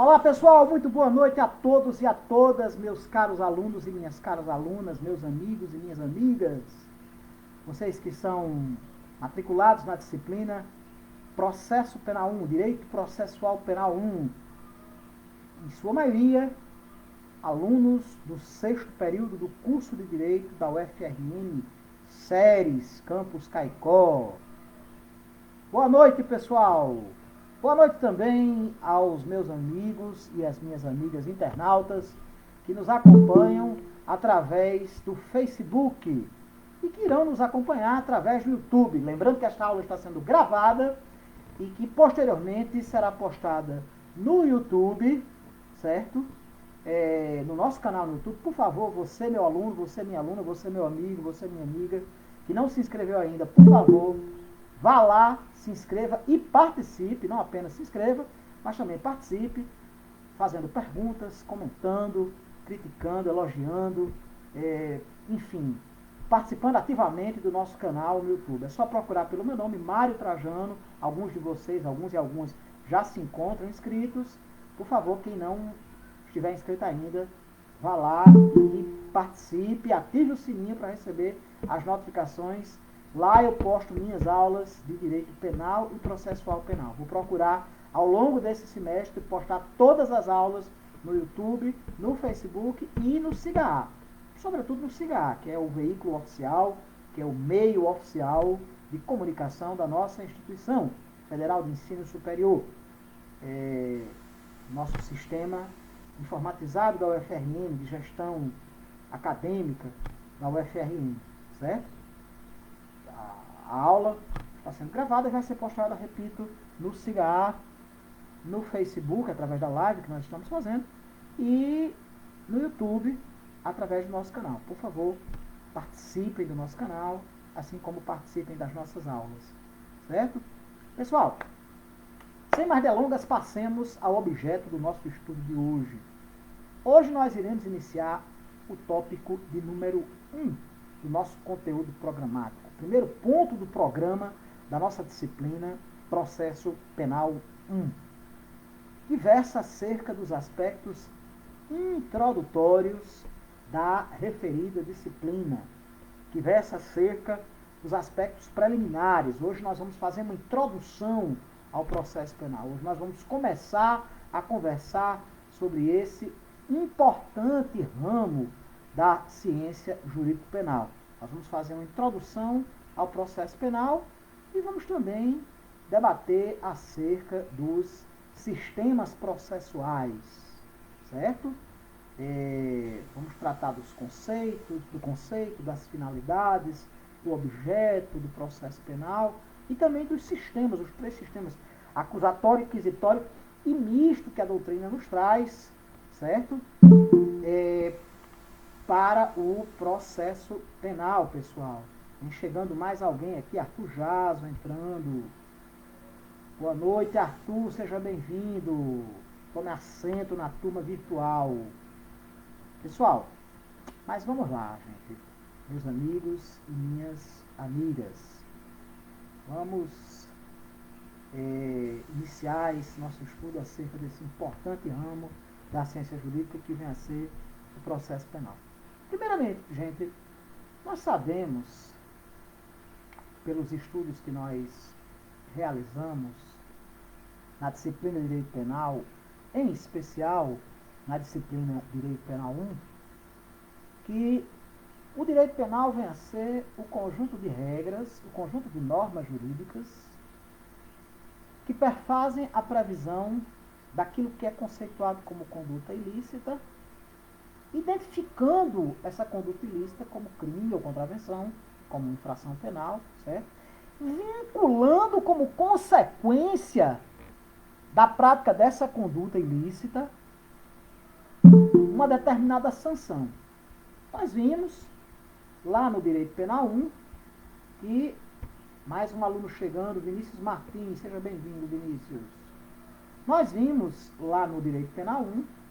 Olá pessoal, muito boa noite a todos e a todas, meus caros alunos e minhas caras alunas, meus amigos e minhas amigas. Vocês que são matriculados na disciplina Processo Penal 1, Direito Processual Penal 1, em sua maioria, alunos do 6º período do curso de Direito da UFRN, Ceres, Campus Caicó. Boa noite, pessoal! Boa noite também aos meus amigos e às minhas amigas internautas que nos acompanham através do Facebook e que irão nos acompanhar através do YouTube. Lembrando que esta aula está sendo gravada e que posteriormente será postada no YouTube, certo? No nosso canal no YouTube. Por favor, você meu aluno, você minha aluna, você meu amigo, você minha amiga, que não se inscreveu ainda, por favor, vá lá, se inscreva e participe, não apenas se inscreva, mas também participe, fazendo perguntas, comentando, criticando, elogiando, enfim, participando ativamente do nosso canal no YouTube. É só procurar pelo meu nome, Mário Trajano. Alguns de vocês, alguns e algumas, já se encontram inscritos. Por favor, quem não estiver inscrito ainda, vá lá e participe, ative o sininho para receber as notificações. Lá eu posto minhas aulas de Direito Penal e Processual Penal. Vou procurar, ao longo desse semestre, postar todas as aulas no YouTube, no Facebook e no SIGA. Sobretudo no SIGA, que é o veículo oficial, que é o meio oficial de comunicação da nossa instituição Federal de Ensino Superior. Nosso sistema informatizado da UFRN, de gestão acadêmica da UFRN, certo? A aula está sendo gravada e vai ser postada, repito, no SIGA, no Facebook, através da live que nós estamos fazendo, e no YouTube, através do nosso canal. Por favor, participem do nosso canal, assim como participem das nossas aulas, certo? Pessoal, sem mais delongas, passemos ao objeto do nosso estudo de hoje. Hoje nós iremos iniciar o tópico de número 1 do nosso conteúdo programático. Primeiro ponto do programa da nossa disciplina Processo Penal 1, que versa acerca dos aspectos introdutórios da referida disciplina, que versa acerca dos aspectos preliminares. Hoje nós vamos fazer uma introdução ao processo penal. Hoje nós vamos começar a conversar sobre esse importante ramo da ciência jurídico-penal. Nós vamos fazer uma introdução ao processo penal e vamos também debater acerca dos sistemas processuais, certo? Vamos tratar dos conceitos, do conceito, das finalidades, do objeto do processo penal e também dos sistemas, os 3 sistemas, acusatório, inquisitório e misto que a doutrina nos traz, certo? Para o processo penal, pessoal. Vem chegando mais alguém aqui, Arthur Jaso entrando. Boa noite, Arthur, seja bem-vindo. Tome assento na turma virtual. Pessoal, mas vamos lá, gente. Meus amigos e minhas amigas. Vamos iniciar esse nosso estudo acerca desse importante ramo da ciência jurídica que vem a ser o processo penal. Primeiramente, gente, nós sabemos, pelos estudos que nós realizamos na disciplina de Direito Penal, em especial na disciplina Direito Penal 1, que o direito penal vem a ser o conjunto de regras, o conjunto de normas jurídicas que perfazem a previsão daquilo que é conceituado como conduta ilícita, identificando essa conduta ilícita como crime ou contravenção, como infração penal, certo? Vinculando como consequência da prática dessa conduta ilícita uma determinada sanção. Nós vimos lá no Direito Penal 1 que mais um aluno chegando, Vinícius Martins, seja bem-vindo, Vinícius. Nós vimos lá no Direito Penal 1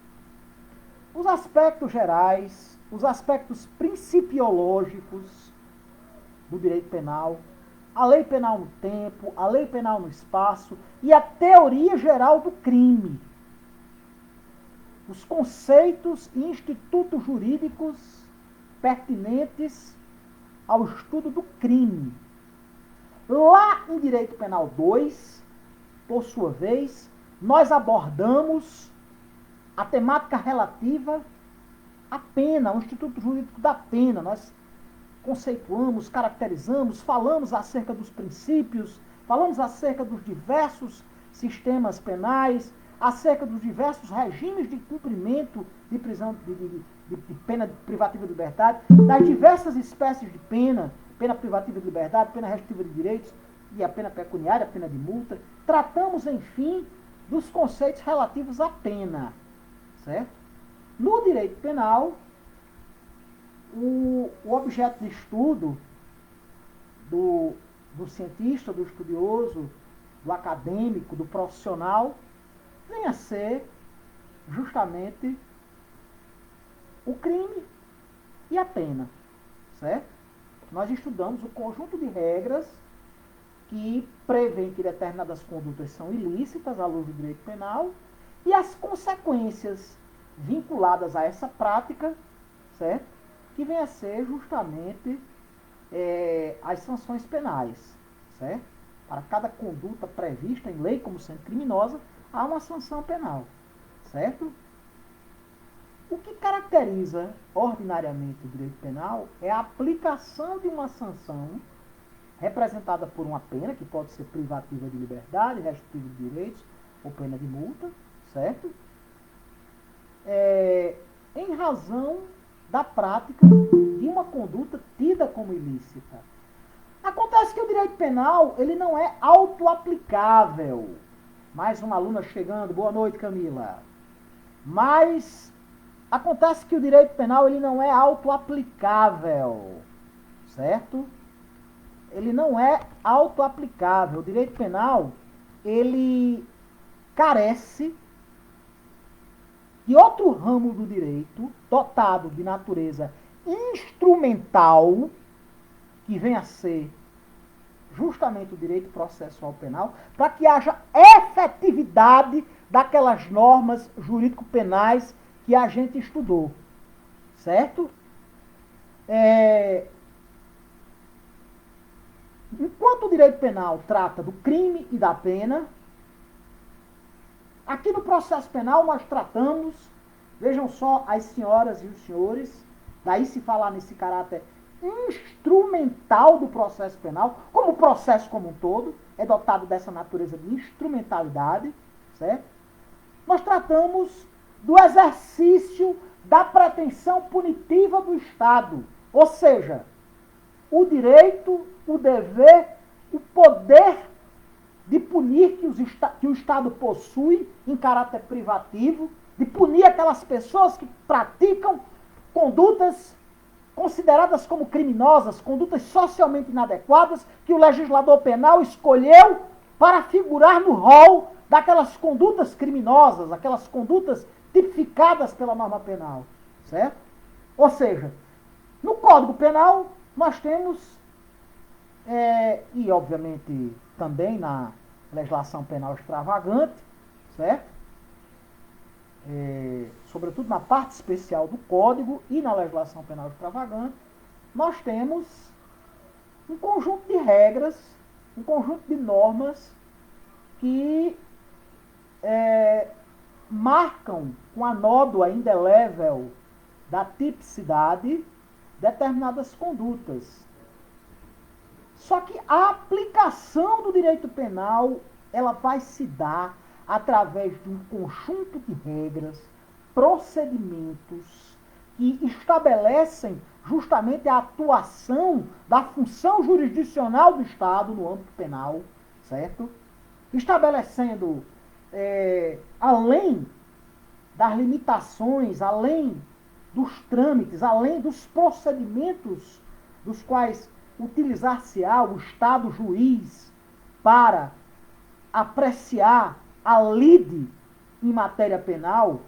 os aspectos gerais, os aspectos principiológicos do direito penal, a lei penal no tempo, a lei penal no espaço e a teoria geral do crime. os conceitos e institutos jurídicos pertinentes ao estudo do crime. Lá em Direito Penal 2, por sua vez, nós abordamos a temática relativa à pena, o Instituto Jurídico da Pena. Nós conceituamos, caracterizamos, falamos acerca dos princípios, falamos acerca dos diversos sistemas penais, acerca dos diversos regimes de cumprimento de prisão, de pena privativa de liberdade, das diversas espécies de pena, pena privativa de liberdade, pena restritiva de direitos e a pena pecuniária, a pena de multa. Tratamos, enfim, dos conceitos relativos à pena, certo? No direito penal, o objeto de estudo do cientista, do estudioso, do acadêmico, do profissional, vem a ser justamente o crime e a pena, certo? Nós estudamos o conjunto de regras que prevêem que determinadas condutas são ilícitas à luz do direito penal e as consequências vinculadas a essa prática, certo? Que vem a ser justamente as sanções penais, certo? Para cada conduta prevista em lei como sendo criminosa, há uma sanção penal, certo? O que caracteriza ordinariamente o direito penal é a aplicação de uma sanção representada por uma pena, que pode ser privativa de liberdade, restritiva de direitos ou pena de multa, certo? Em razão da prática de uma conduta tida como ilícita. Acontece que o direito penal, ele não é autoaplicável. Mais uma aluna chegando. Boa noite, Camila. Mas acontece que o direito penal, ele não é autoaplicável, certo? Ele não é autoaplicável. O direito penal, ele carece de outro ramo do direito, dotado de natureza instrumental, que vem a ser justamente o direito processual penal, para que haja efetividade daquelas normas jurídico-penais que a gente estudou, certo? Enquanto o direito penal trata do crime e da pena, aqui no processo penal nós tratamos, vejam só as senhoras e os senhores, daí se falar nesse caráter instrumental do processo penal, como o processo como um todo, é dotado dessa natureza de instrumentalidade, certo? Nós tratamos do exercício da pretensão punitiva do Estado, ou seja, o direito, o dever, o poder de punir que o Estado possui em caráter privativo, de punir aquelas pessoas que praticam condutas consideradas como criminosas, condutas socialmente inadequadas, que o legislador penal escolheu para figurar no rol daquelas condutas criminosas, aquelas condutas tipificadas pela norma penal, certo? Ou seja, no Código Penal nós temos, e obviamente também na legislação penal extravagante, certo? Sobretudo na parte especial do Código e na legislação penal extravagante, nós temos um conjunto de regras, um conjunto de normas que marcam com a nódoa indelével da tipicidade determinadas condutas. Só que a aplicação do direito penal, ela vai se dar através de um conjunto de regras, procedimentos que estabelecem justamente a atuação da função jurisdicional do Estado no âmbito penal, certo? Estabelecendo, além das limitações, além dos trâmites, além dos procedimentos dos quais utilizar-se-á o Estado juiz para apreciar a lide em matéria penal,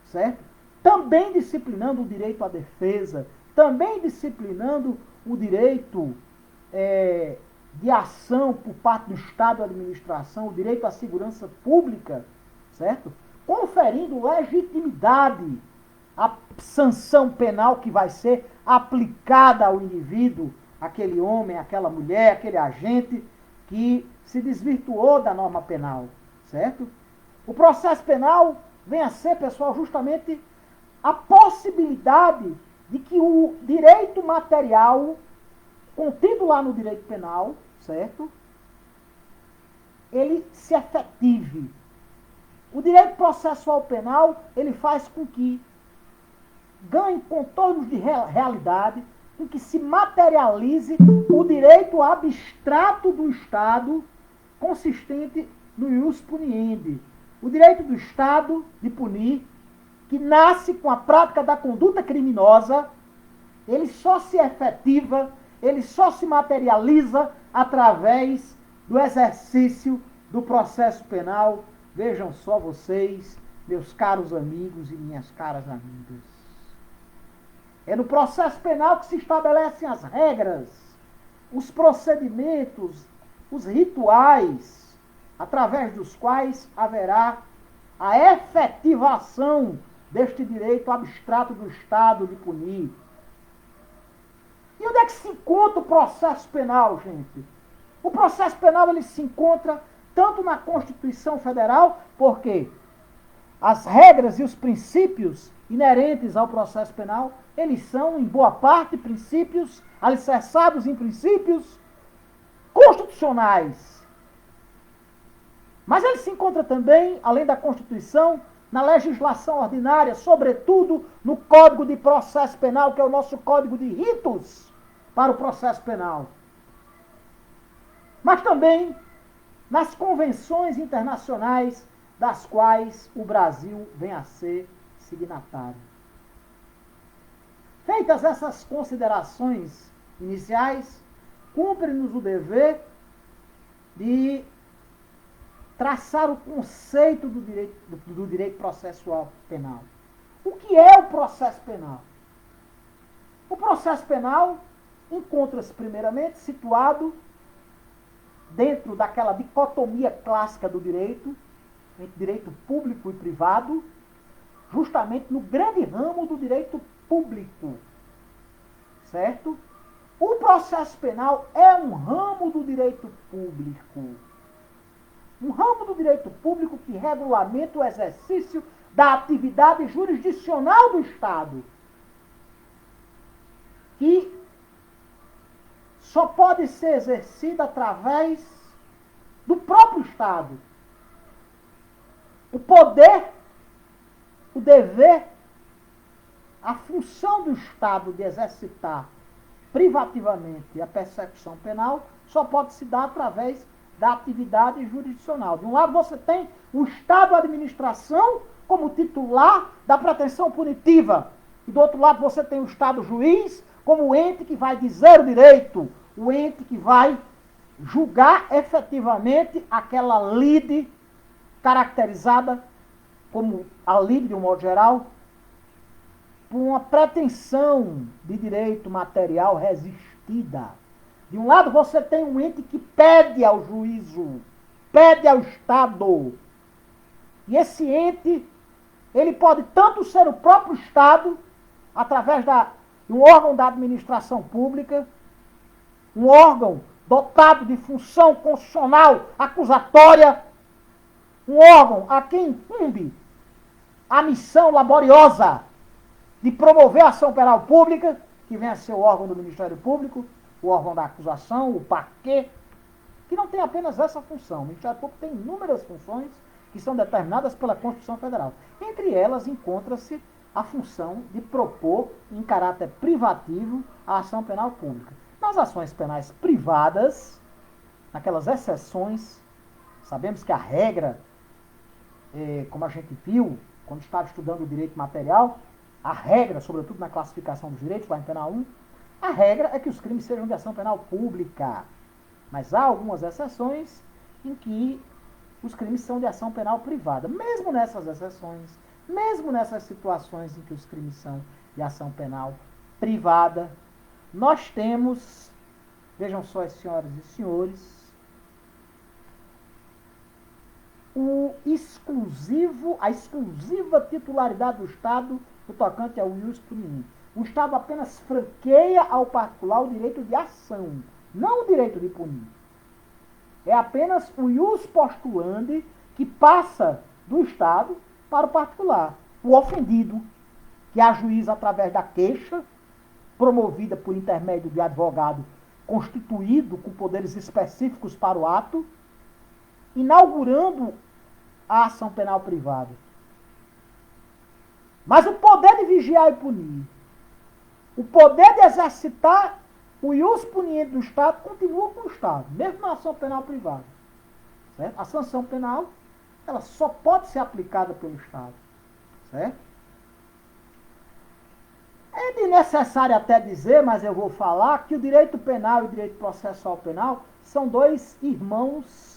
certo? Também disciplinando o direito à defesa, também disciplinando o direito de ação por parte do Estado e administração, o direito à segurança pública, certo? conferindo legitimidade à sanção penal que vai ser aplicada ao indivíduo, aquele homem, aquela mulher, aquele agente que se desvirtuou da norma penal, certo? O processo penal vem a ser, pessoal, justamente a possibilidade de que o direito material contido lá no direito penal, certo? Ele se efetive. O direito processual penal, ele faz com que ganhe contornos de realidade, com que se materialize o direito abstrato do Estado, consistente no ius puniendi. O direito do Estado de punir, que nasce com a prática da conduta criminosa, ele só se efetiva, ele só se materializa através do exercício do processo penal. Vejam só vocês, meus caros amigos e minhas caras amigas. É no processo penal que se estabelecem as regras, os procedimentos, os rituais, através dos quais haverá a efetivação deste direito abstrato do Estado de punir. E onde é que se encontra o processo penal, gente? O processo penal ele se encontra tanto na Constituição Federal, porque as regras e os princípios inerentes ao processo penal, eles são, em boa parte, princípios alicerçados em princípios constitucionais. Mas ele se encontra também, além da Constituição, na legislação ordinária, sobretudo no Código de Processo Penal, que é o nosso código de ritos para o processo penal. Mas também nas convenções internacionais das quais o Brasil vem a ser signatário. Feitas essas considerações iniciais, cumpre-nos o dever de traçar o conceito do direito processual penal. O que é o processo penal? O processo penal encontra-se, primeiramente, situado dentro daquela dicotomia clássica do direito, entre direito público e privado, justamente no grande ramo do direito público, certo? O processo penal é um ramo do direito público. Um ramo do direito público que regulamenta o exercício da atividade jurisdicional do Estado, que só pode ser exercida através do próprio Estado. O poder, o dever, a função do Estado de exercitar privativamente a persecução penal só pode se dar através da atividade jurisdicional. De um lado você tem o Estado a administração como titular da pretensão punitiva. E do outro lado você tem o Estado juiz como o ente que vai dizer o direito, o ente que vai julgar efetivamente aquela lide caracterizada como a lide, de um modo geral, por uma pretensão de direito material resistida. De um lado você tem um ente que pede ao juízo, pede ao Estado. E esse ente, ele pode tanto ser o próprio Estado, através de um órgão da administração pública, um órgão dotado de função constitucional acusatória, um órgão a quem incumbe a missão laboriosa de promover a ação penal pública, que vem a ser o órgão do Ministério Público, o órgão da acusação, o parquê, que não tem apenas essa função. O Ministério Público tem inúmeras funções que são determinadas pela Constituição Federal. Entre elas encontra-se a função de propor, em caráter privativo, a ação penal pública. Nas ações penais privadas, naquelas exceções, sabemos que a regra, como a gente viu, quando estava estudando o direito material, a regra, sobretudo na classificação dos direitos, lá em Penal 1, a regra é que os crimes sejam de ação penal pública. Mas há algumas exceções em que os crimes são de ação penal privada. Mesmo nessas exceções, mesmo nessas situações em que os crimes são de ação penal privada, nós temos, vejam só, senhoras e senhores, a exclusiva titularidade do Estado no tocante ao ius puniri. O Estado apenas franqueia ao particular o direito de ação, não o direito de punir. É apenas o ius postulandi que passa do Estado para o particular. O ofendido, que ajuiza através da queixa, promovida por intermédio de advogado constituído com poderes específicos para o ato, inaugurando a ação penal privada. Mas o poder de vigiar e punir, o poder de exercitar o ius puniendi do Estado continua com o Estado, mesmo na ação penal privada. Certo? A sanção penal, ela só pode ser aplicada pelo Estado. Certo? É desnecessário até dizer, mas eu vou falar, que o direito penal e o direito processual penal são dois irmãos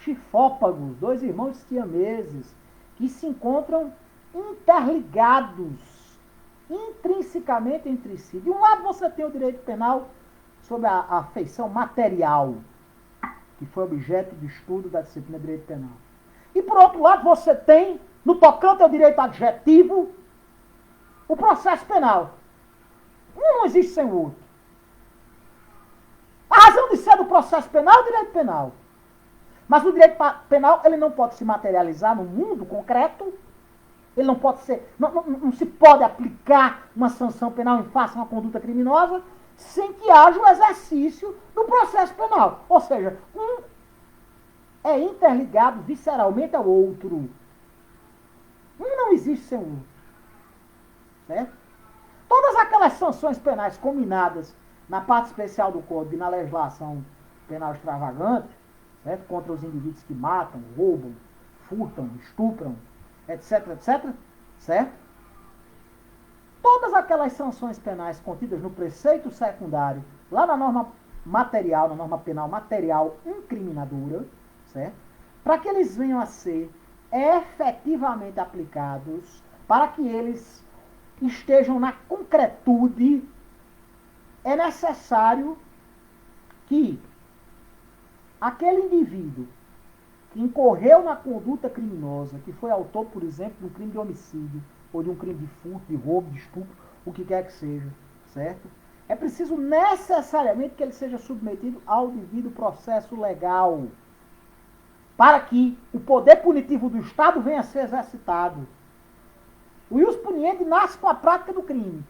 chifópagos, dois irmãos siameses, que se encontram interligados intrinsecamente entre si. De um lado você tem o direito penal sobre a feição material, que foi objeto de estudo da disciplina de direito penal. E por outro lado você tem, no tocante ao direito adjetivo, o processo penal. Um não existe sem o outro. A razão de ser do processo penal é o direito penal. Mas o direito penal ele não pode se materializar no mundo concreto. Ele não pode ser. Não se pode aplicar uma sanção penal em face a uma conduta criminosa sem que haja o exercício do processo penal. Ou seja, um é interligado visceralmente ao outro. Um não existe sem o outro. Certo? Todas aquelas sanções penais combinadas na parte especial do Código e na legislação penal extravagante, certo? Contra os indivíduos que matam, roubam, furtam, estupram, etc, etc, certo? Todas aquelas sanções penais contidas no preceito secundário, lá na norma material, na norma penal material incriminadora, certo? Para que eles venham a ser efetivamente aplicados, para que eles estejam na concretude, é necessário que aquele indivíduo que incorreu na conduta criminosa, que foi autor, por exemplo, de um crime de homicídio, ou de um crime de furto, de roubo, de estupro, o que quer que seja, certo? É preciso necessariamente que ele seja submetido ao devido processo legal, para que o poder punitivo do Estado venha a ser exercitado. O ius puniendi nasce com a prática do crime.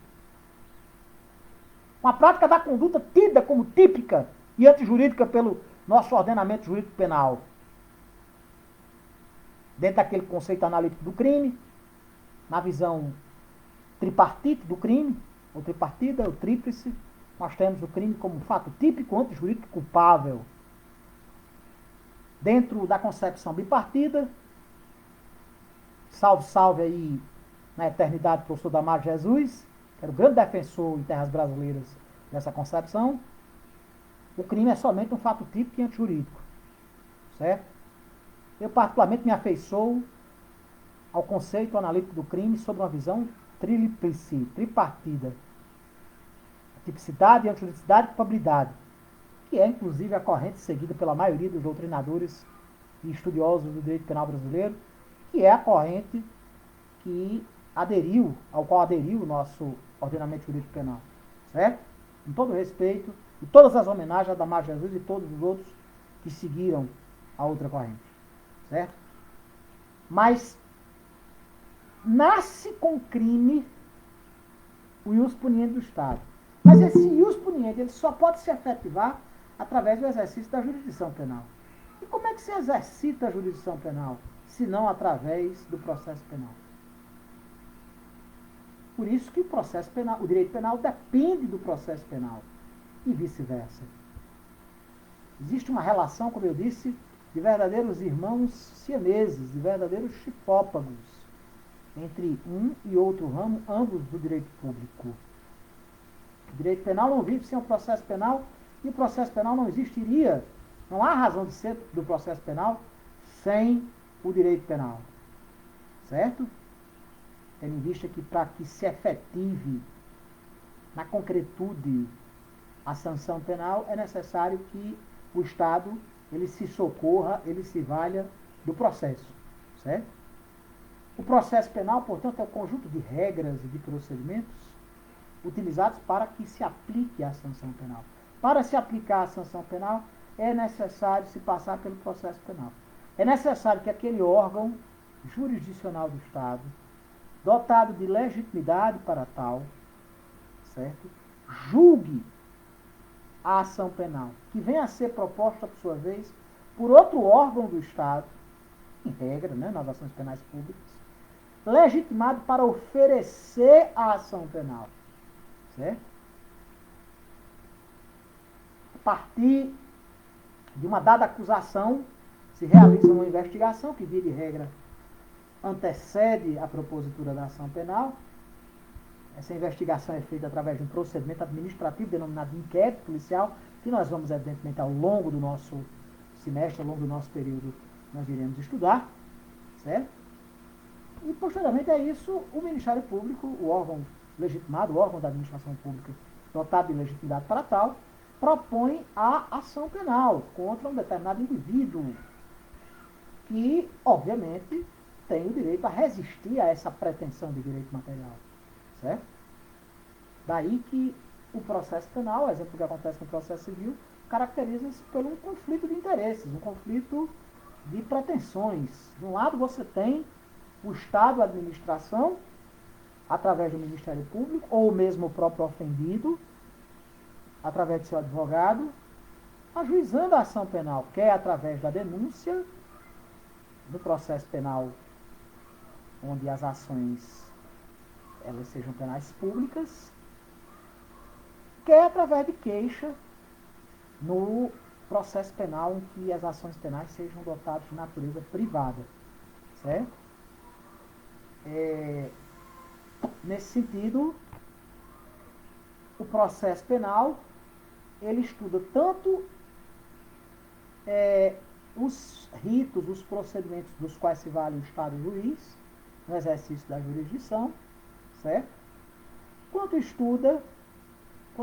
Com a prática da conduta tida como típica e antijurídica pelo nosso ordenamento jurídico penal. Dentro daquele conceito analítico do crime, na visão tripartite do crime, ou tripartida, ou tríplice, nós temos o crime como um fato típico, antijurídico culpável. Dentro da concepção bipartida, salve aí, na eternidade, o professor Damar Jesus, que era o grande defensor em terras brasileiras dessa concepção, o crime é somente um fato típico e antijurídico. Certo? Eu, particularmente, me afeiçoo ao conceito analítico do crime sob uma visão tríplice, tripartida. A tipicidade, a antijuridicidade e a culpabilidade, que é, inclusive, a corrente seguida pela maioria dos doutrinadores e estudiosos do direito penal brasileiro, que é a corrente ao qual aderiu o nosso ordenamento jurídico penal. Certo? Com todo respeito, e todas as homenagens a Damar Jesus e todos os outros que seguiram a outra corrente. Certo? Mas nasce com crime o ius puniendi do Estado. Mas esse ius puniendi ele só pode se efetivar através do exercício da jurisdição penal. E como é que se exercita a jurisdição penal, se não através do processo penal? Por isso que o direito penal depende do processo penal e vice-versa. Existe uma relação, como eu disse, de verdadeiros irmãos siameses, de verdadeiros chifópagos, entre um e outro ramo, ambos do direito público. O direito penal não vive sem o processo penal e o processo penal não existiria. Não há razão de ser do processo penal sem o direito penal. Certo? Tendo em vista que para que se efetive na concretude a sanção penal, é necessário que o Estado ele se socorra, ele se valha do processo, certo? O processo penal, portanto, é o conjunto de regras e de procedimentos utilizados para que se aplique a sanção penal. Para se aplicar a sanção penal, é necessário se passar pelo processo penal. É necessário que aquele órgão jurisdicional do Estado, dotado de legitimidade para tal, certo? Julgue a ação penal, que venha a ser proposta, por sua vez, por outro órgão do Estado, em regra, né, nas ações penais públicas, legitimado para oferecer a ação penal, certo? A partir de uma dada acusação, se realiza uma investigação que, via de regra, antecede a propositura da ação penal. Essa investigação é feita através de um procedimento administrativo denominado inquérito policial, que nós vamos, evidentemente, ao longo do nosso semestre, ao longo do nosso período, nós iremos estudar, certo? E, posteriormente a isso, o Ministério Público, o órgão legitimado, o órgão da administração pública dotado de legitimidade para tal, propõe a ação penal contra um determinado indivíduo que, obviamente, tem o direito a resistir a essa pretensão de direito material, certo? Daí que o processo penal, exemplo que acontece no processo civil, caracteriza-se por um conflito de interesses, um conflito de pretensões. De um lado você tem o Estado, a administração, através do Ministério Público, ou mesmo o próprio ofendido, através de seu advogado, ajuizando a ação penal, quer através da denúncia, no processo penal, onde as ações elas sejam penais públicas, quer através de queixa, no processo penal em que as ações penais sejam dotadas de natureza privada, certo? Nesse sentido, o processo penal, ele estuda tanto os ritos, os procedimentos dos quais se vale o Estado juiz, no exercício da jurisdição, certo? Quanto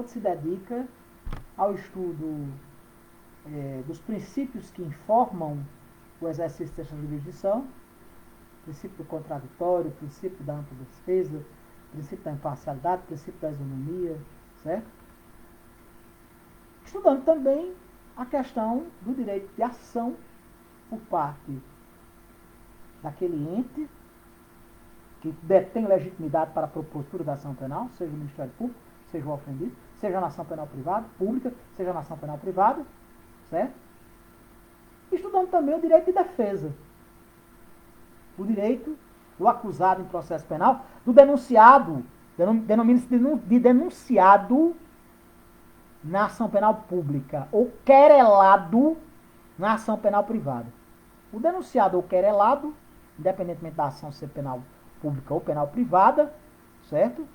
se dedica ao estudo dos princípios que informam o exercício dessa jurisdição, princípio do contraditório, princípio da ampla defesa, princípio da imparcialidade, princípio da isonomia, certo? Estudando também a questão do direito de ação por parte daquele ente que detém legitimidade para a propositura da ação penal, seja o Ministério Público, seja o ofendido, seja na ação penal privada, pública, seja na ação penal privada, certo? Estudando também o direito de defesa, o direito do acusado em processo penal, do denunciado, denomina-se de denunciado na ação penal pública, ou querelado na ação penal privada. O denunciado ou querelado, independentemente da ação ser penal pública ou penal privada, certo?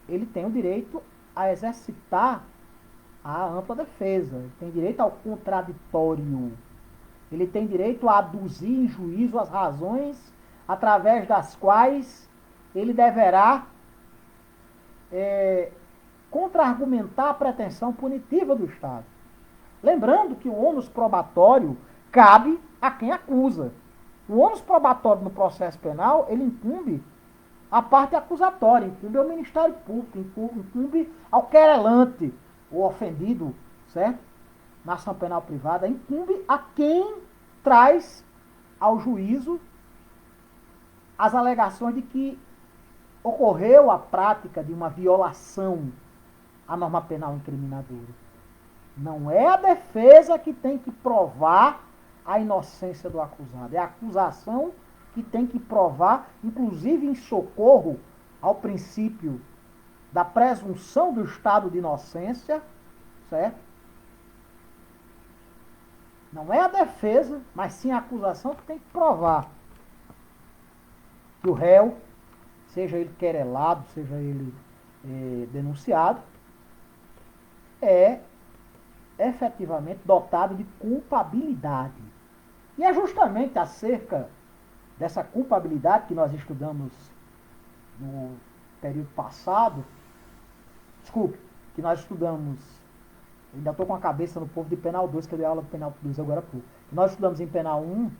Ele tem o direito a exercitar a ampla defesa, ele tem direito ao contraditório, ele tem direito a aduzir em juízo as razões através das quais ele deverá contra-argumentar a pretensão punitiva do Estado. Lembrando que o ônus probatório cabe a quem acusa. O ônus probatório no processo penal, ele incumbe a parte acusatória, incumbe ao Ministério Público, incumbe ao querelante, o ofendido, certo? Na ação penal privada, incumbe a quem traz ao juízo as alegações de que ocorreu a prática de uma violação à norma penal incriminadora. Não é a defesa que tem que provar a inocência do acusado, é a acusação que tem que provar, inclusive em socorro ao princípio da presunção do estado de inocência, certo? Não é a defesa, mas sim a acusação que tem que provar que o réu, seja ele querelado, seja ele denunciado, é efetivamente dotado de culpabilidade. E é justamente acerca dessa culpabilidade que nós estudamos no período passado, que nós estudamos Ainda estou com a cabeça no povo de penal 2, que eu dei aula do penal 2 agora há pouco. Nós estudamos em penal 1,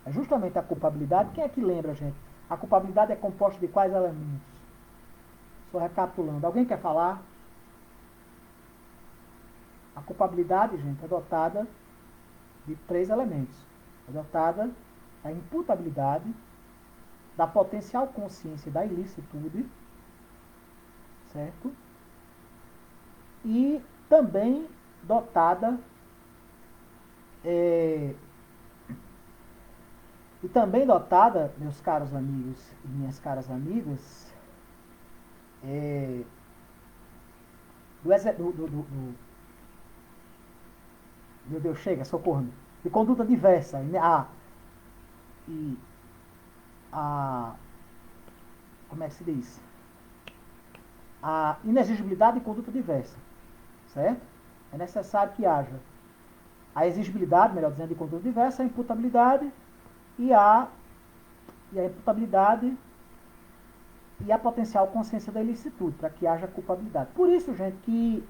é justamente a culpabilidade. Quem é que lembra, gente? A culpabilidade é composta de quais elementos? Só recapitulando. Alguém quer falar? A culpabilidade, gente, é dotada de 3 elementos. É dotada da imputabilidade, da potencial consciência da ilicitude, certo? E também dotada meus caros amigos e minhas caras amigas, meu Deus, chega, socorro-me, de conduta diversa, como é que se diz? A inexigibilidade de conduta diversa, certo? É necessário que haja a exigibilidade, melhor dizendo, de conduta diversa, a imputabilidade e a imputabilidade e a potencial consciência da ilicitude, para que haja culpabilidade. Por isso, gente, que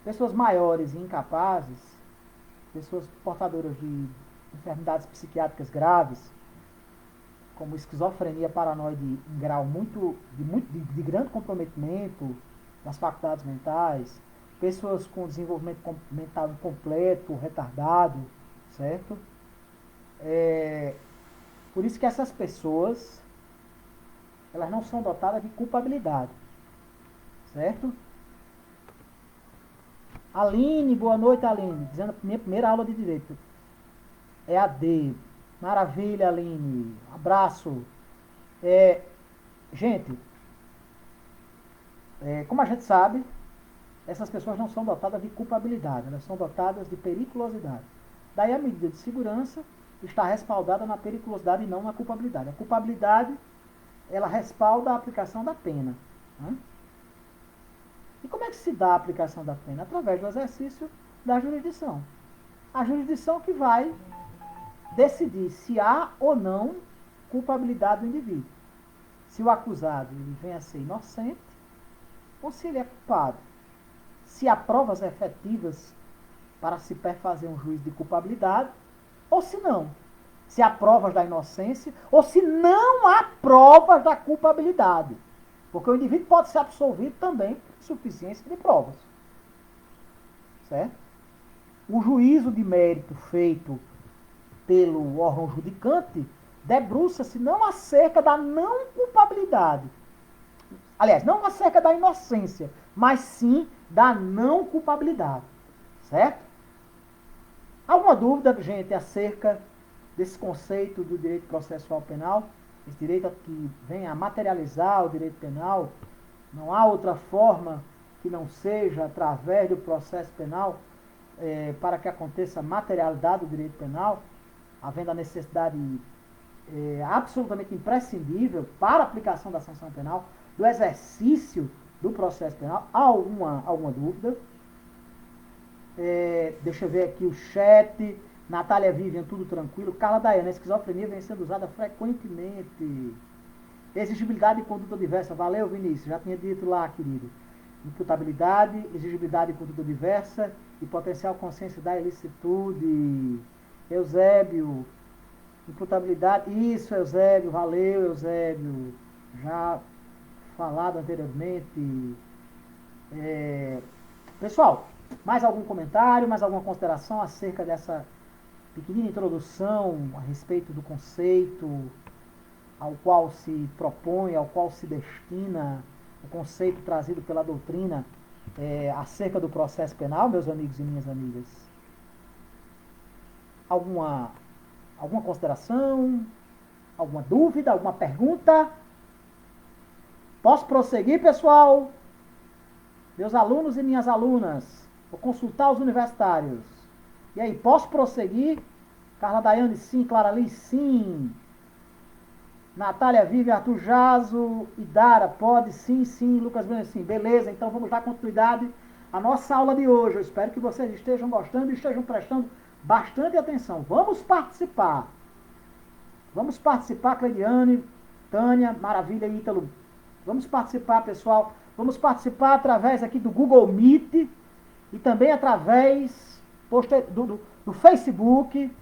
pessoas maiores e incapazes, pessoas portadoras de enfermidades psiquiátricas graves, como esquizofrenia paranoide em grau de grande comprometimento das faculdades mentais, pessoas com desenvolvimento mental incompleto, retardado, certo? Por isso que essas pessoas, elas não são dotadas de culpabilidade, certo? Aline, boa noite, Aline, dizendo minha primeira aula de direito. EAD, maravilha, Aline, abraço. Gente, como a gente sabe, essas pessoas não são dotadas de culpabilidade, elas são dotadas de periculosidade. Daí a medida de segurança está respaldada na periculosidade e não na culpabilidade. A culpabilidade, ela respalda a aplicação da pena, né? E como é que se dá a aplicação da pena? Através do exercício da jurisdição. A jurisdição que vai decidir se há ou não culpabilidade do indivíduo. Se o acusado ele vem a ser inocente ou se ele é culpado. Se há provas efetivas para se perfazer um juízo de culpabilidade ou se não. Se há provas da inocência ou se não há provas da culpabilidade. Porque o indivíduo pode ser absolvido também por insuficiência de provas. Certo? O juízo de mérito feito pelo órgão judicante debruça-se não acerca da não culpabilidade. Aliás, não acerca da inocência, mas sim da não culpabilidade. Certo? Alguma dúvida, gente, acerca desse conceito do direito processual penal? Esse direito que vem a materializar o direito penal? Não há outra forma que não seja através do processo penal para que aconteça a materialidade do direito penal, havendo a necessidade absolutamente imprescindível para a aplicação da sanção penal, do exercício do processo penal. Há alguma dúvida? Deixa eu ver aqui o chat. Natália Vivian, tudo tranquilo. Carla Daiana, a esquizofrenia vem sendo usada frequentemente. Exigibilidade e conduta diversa. Valeu, Vinícius. Já tinha dito lá, querido. Imputabilidade, exigibilidade e conduta diversa e potencial consciência da ilicitude. Eusébio. Imputabilidade. Isso, Eusébio. Valeu, Eusébio. Já falado anteriormente. Pessoal, mais algum comentário, mais alguma consideração acerca dessa pequenina introdução a respeito do conceito ao qual se propõe, ao qual se destina o conceito trazido pela doutrina acerca do processo penal, meus amigos e minhas amigas? Alguma consideração? Alguma dúvida? Alguma pergunta? Posso prosseguir, pessoal? Meus alunos e minhas alunas, vou consultar os universitários. E aí, posso prosseguir? Carla Daiane, sim. Clara Liz, sim. Natália Vive, Arthur Jaso e Dara, pode? Sim, sim. Lucas Bueno, sim. Beleza, então vamos dar continuidade à nossa aula de hoje. Eu espero que vocês estejam gostando e estejam prestando bastante atenção. Vamos participar. Vamos participar, Cleidiane, Tânia, Maravilha e Ítalo. Vamos participar, pessoal. Vamos participar através aqui do Google Meet. e também através do Facebook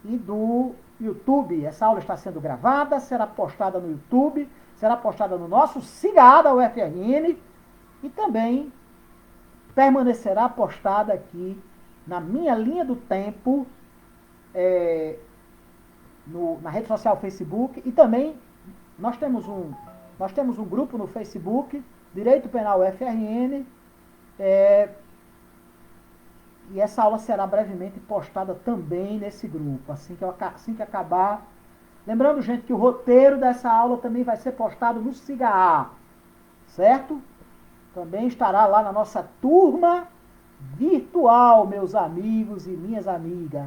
e do YouTube. Essa aula está sendo gravada, será postada no YouTube, será postada no nosso SIGA da UFRN e também permanecerá postada aqui na minha linha do tempo, na rede social Facebook, e também nós temos um grupo no Facebook, Direito Penal UFRN, e essa aula será brevemente postada também nesse grupo, assim que acabar. Lembrando, gente, que o roteiro dessa aula também vai ser postado no SIGA, certo? Também estará lá na nossa turma virtual, meus amigos e minhas amigas.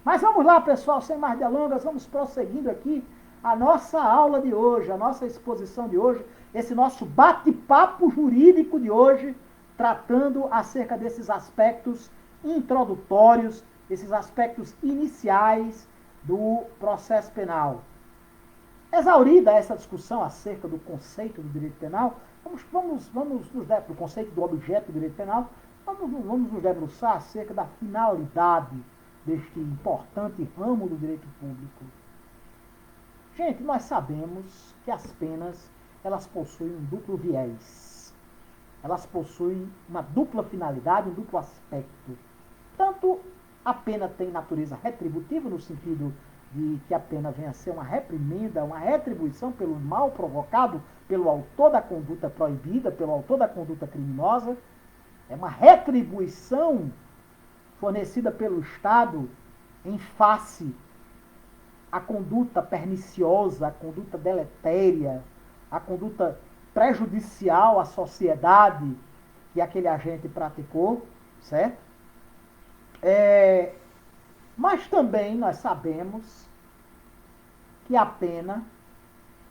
Mas vamos lá, pessoal, sem mais delongas, vamos prosseguindo aqui a nossa aula de hoje, a nossa exposição de hoje, esse nosso bate-papo jurídico de hoje, tratando acerca desses aspectos introdutórios, esses aspectos iniciais do processo penal. Exaurida essa discussão acerca do conceito do direito penal, do conceito do objeto do direito penal, vamos nos debruçar acerca da finalidade deste importante ramo do direito público. Gente, nós sabemos que as penas, elas possuem um duplo viés. Elas possuem uma dupla finalidade, um duplo aspecto. Tanto a pena tem natureza retributiva, no sentido de que a pena venha a ser uma reprimenda, uma retribuição pelo mal provocado pelo autor da conduta proibida, pelo autor da conduta criminosa. É uma retribuição fornecida pelo Estado em face à conduta perniciosa, à conduta deletéria, à conduta prejudicial à sociedade que aquele agente praticou, certo? Mas também nós sabemos que a pena,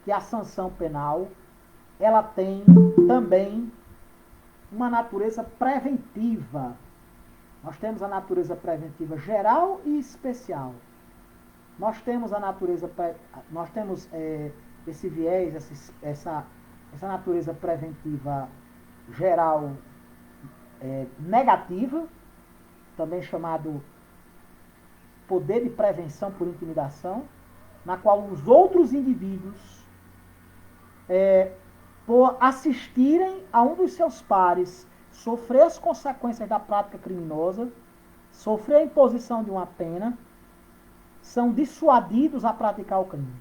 que a sanção penal, ela tem também uma natureza preventiva. Nós temos a natureza preventiva geral e especial. Nós temos esse viés, essa natureza preventiva geral negativa, também chamado poder de prevenção por intimidação, na qual os outros indivíduos, por assistirem a um dos seus pares sofrer as consequências da prática criminosa, sofrer a imposição de uma pena, são dissuadidos a praticar o crime.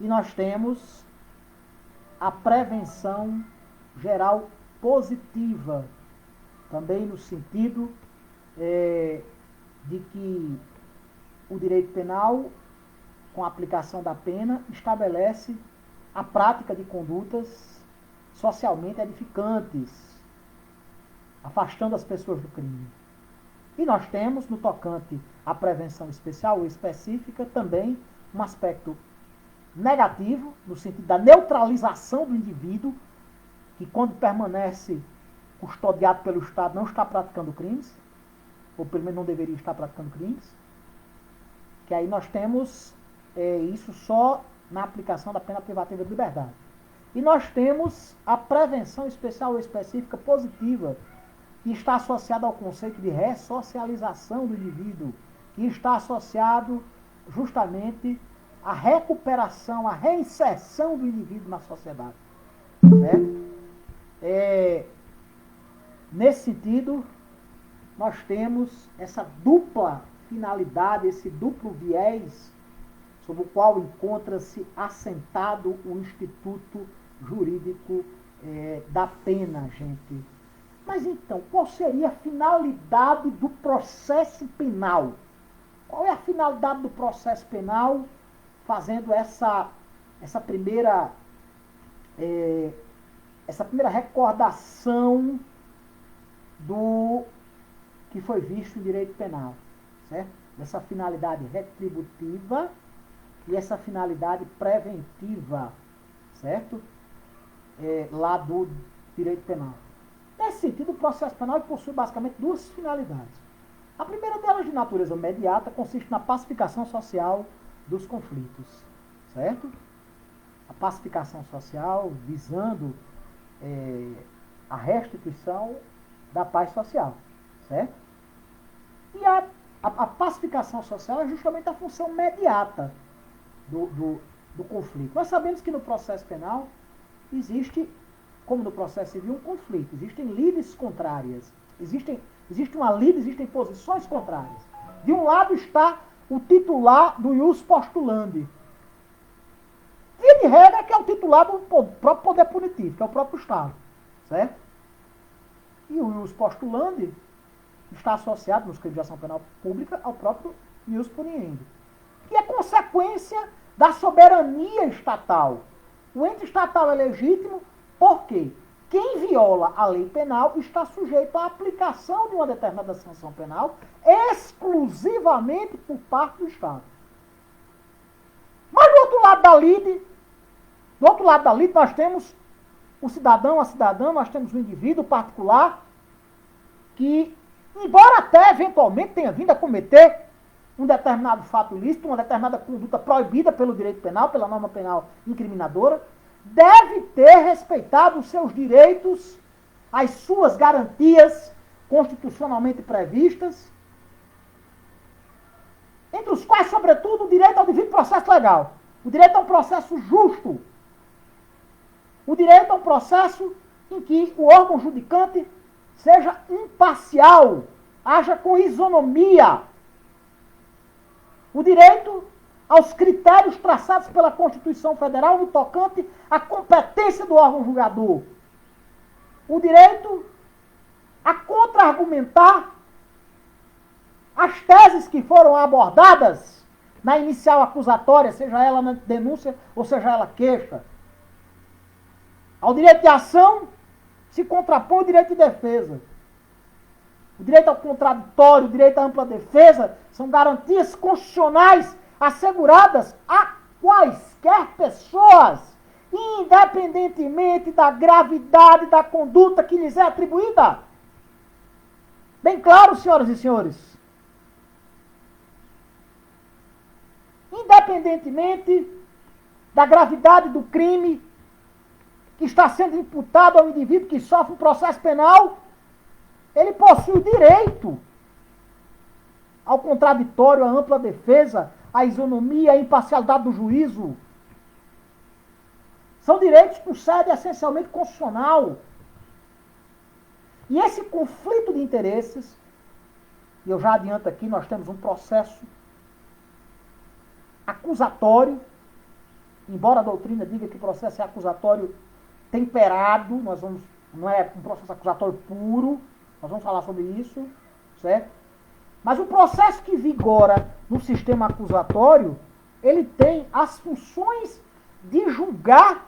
E nós temos a prevenção geral positiva, também no sentido de que o direito penal, com a aplicação da pena, estabelece a prática de condutas socialmente edificantes, afastando as pessoas do crime. E nós temos, no tocante à prevenção especial ou específica, também um aspecto negativo, no sentido da neutralização do indivíduo, que quando permanece custodiado pelo Estado não está praticando crimes, ou pelo menos não deveria estar praticando crimes, que aí nós temos isso só na aplicação da pena privativa de liberdade. E nós temos a prevenção especial ou específica positiva, que está associada ao conceito de ressocialização do indivíduo, que está associado justamente à recuperação, à reinserção do indivíduo na sociedade. Certo? Nesse sentido, nós temos essa dupla finalidade, esse duplo viés, sobre o qual encontra-se assentado o Instituto Jurídico da Pena, gente. Mas então, qual seria a finalidade do processo penal? Qual é a finalidade do processo penal, fazendo essa primeira recordação do que foi visto em direito penal, certo? Dessa finalidade retributiva e essa finalidade preventiva, certo? Lá do direito penal. Nesse sentido, o processo penal possui basicamente duas finalidades. A primeira delas, de natureza imediata, consiste na pacificação social dos conflitos, certo? A pacificação social visando a restituição da paz social, certo? E a pacificação social é justamente a função imediata do conflito. Nós sabemos que no processo penal existe, como no processo civil, um conflito. Existem lides contrárias. Existe uma lide, existem posições contrárias. De um lado está o titular do ius postulandi. Via de regra, que é o titular do próprio poder punitivo, que é o próprio Estado. Certo? E o ius postulandi está associado, nos crimes de ação penal pública, ao próprio ius puniendi, que é consequência da soberania estatal. O ente estatal é legítimo porque quem viola a lei penal está sujeito à aplicação de uma determinada sanção penal exclusivamente por parte do Estado. Mas do outro lado da lide, nós temos o cidadão, a cidadã, nós temos o indivíduo particular que, embora até eventualmente tenha vindo a cometer um determinado fato ilícito, uma determinada conduta proibida pelo direito penal, pela norma penal incriminadora, deve ter respeitado os seus direitos, as suas garantias constitucionalmente previstas, entre os quais, sobretudo, o direito ao devido processo legal, o direito a um processo justo, o direito a um processo em que o órgão judicante seja imparcial, haja com isonomia, o direito aos critérios traçados pela Constituição Federal no tocante à competência do órgão julgador, o direito a contra-argumentar as teses que foram abordadas na inicial acusatória, seja ela na denúncia ou seja ela queixa. Ao direito de ação se contrapõe o direito de defesa. O direito ao contraditório, o direito à ampla defesa são garantias constitucionais asseguradas a quaisquer pessoas, independentemente da gravidade da conduta que lhes é atribuída. Bem claro, senhoras e senhores. Independentemente da gravidade do crime que está sendo imputado ao indivíduo que sofre um processo penal, ele possui o direito ao contraditório, à ampla defesa, à isonomia, à imparcialidade do juízo. São direitos com sede essencialmente constitucional. E esse conflito de interesses, e eu já adianto aqui, nós temos um processo acusatório, embora a doutrina diga que o processo é acusatório temperado, não é um processo acusatório puro, nós vamos falar sobre isso, certo? Mas o processo que vigora no sistema acusatório, ele tem as funções de julgar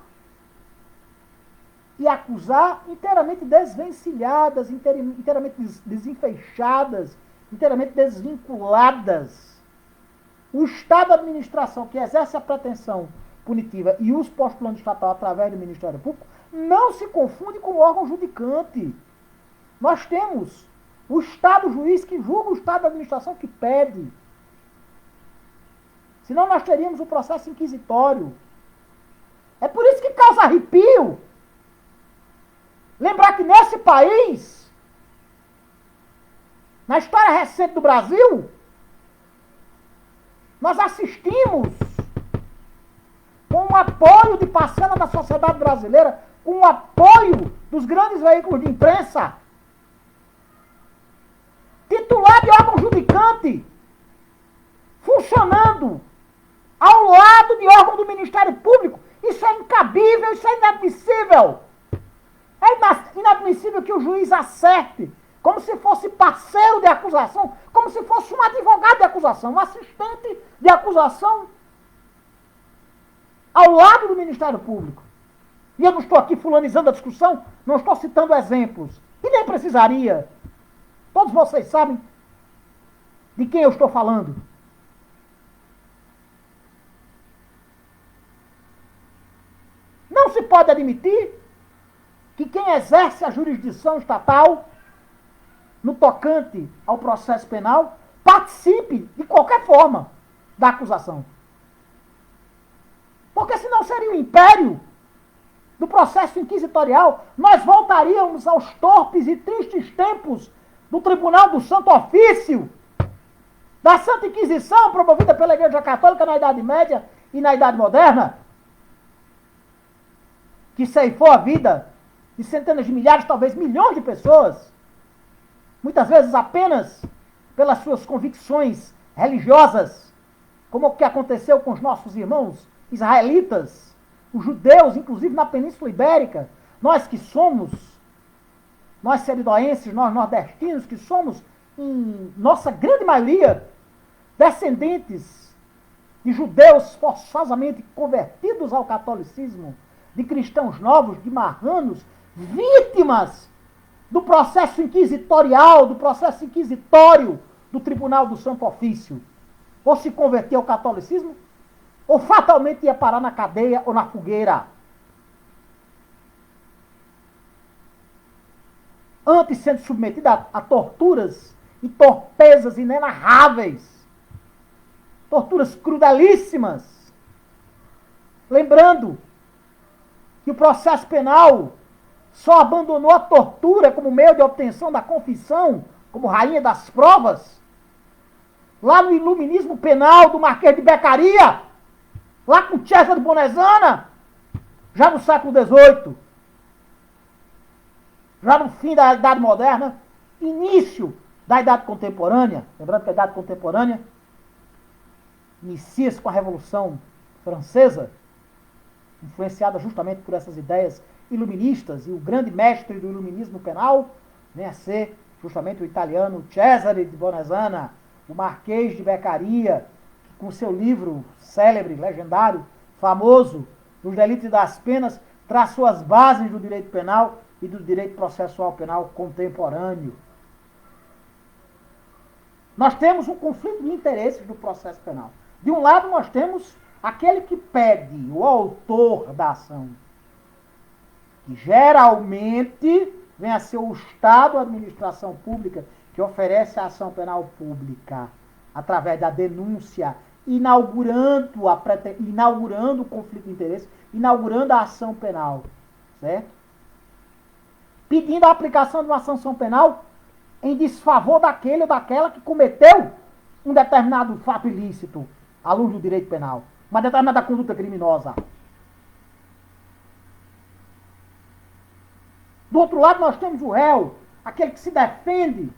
e acusar inteiramente desvencilhadas, inteiramente desenfeixadas, inteiramente desvinculadas. O Estado, a administração que exerce a pretensão punitiva e os postulantes estatal através do Ministério Público não se confunde com o órgão judicante. Nós temos o Estado juiz que julga o Estado da administração que pede. Senão nós teríamos o processo inquisitório. É por isso que causa arrepio lembrar que nesse país, na história recente do Brasil, nós assistimos, com o apoio de parcela da sociedade brasileira, com o apoio dos grandes veículos de imprensa, titular de órgão judicante, funcionando ao lado de órgão do Ministério Público. Isso é incabível, isso é inadmissível. É inadmissível que o juiz acerte, como se fosse parceiro de acusação, como se fosse um advogado de acusação, um assistente de acusação, ao lado do Ministério Público. E eu não estou aqui fulanizando a discussão, não estou citando exemplos, e nem precisaria. Todos vocês sabem de quem eu estou falando. Não se pode admitir que quem exerce a jurisdição estatal no tocante ao processo penal participe de qualquer forma da acusação. Porque senão seria o império do processo inquisitorial, nós voltaríamos aos torpes e tristes tempos do Tribunal do Santo Ofício, da Santa Inquisição, promovida pela Igreja Católica na Idade Média e na Idade Moderna, que ceifou a vida de centenas de milhares, talvez milhões de pessoas, muitas vezes apenas pelas suas convicções religiosas, como o que aconteceu com os nossos irmãos israelitas, os judeus, inclusive na Península Ibérica, nós que somos, nós seridoenses, nós nordestinos, que somos, em nossa grande maioria, descendentes de judeus forçosamente convertidos ao catolicismo, de cristãos novos, de marranos, vítimas do processo inquisitorial, do processo inquisitório do Tribunal do Santo Ofício. Ou se convertia ao catolicismo, ou fatalmente ia parar na cadeia ou na fogueira. Antes sendo submetido a torturas e torpezas inenarráveis. Torturas crudelíssimas. Lembrando que o processo penal só abandonou a tortura como meio de obtenção da confissão, como rainha das provas, lá no iluminismo penal do Marquês de Beccaria, lá com Cesare Bonezana, já no século XVIII, já no fim da Idade Moderna, início da Idade Contemporânea. Lembrando que a Idade Contemporânea inicia-se com a Revolução Francesa, influenciada justamente por essas ideias iluministas, e o grande mestre do iluminismo penal vem a ser justamente o italiano Cesare de Bonezana, o Marquês de Beccaria, que com seu livro célebre, legendário, famoso, Os Delitos e das Penas, traz suas bases do direito penal e do direito processual penal contemporâneo. Nós temos um conflito de interesses do processo penal. De um lado, nós temos aquele que pede, o autor da ação, que geralmente vem a ser o Estado, a administração pública, que oferece a ação penal pública através da denúncia, inaugurando o conflito de interesse, inaugurando a ação penal, certo? Pedindo a aplicação de uma sanção penal em desfavor daquele ou daquela que cometeu um determinado fato ilícito à luz do direito penal, uma determinada conduta criminosa. Do outro lado, nós temos o réu, aquele que se defende,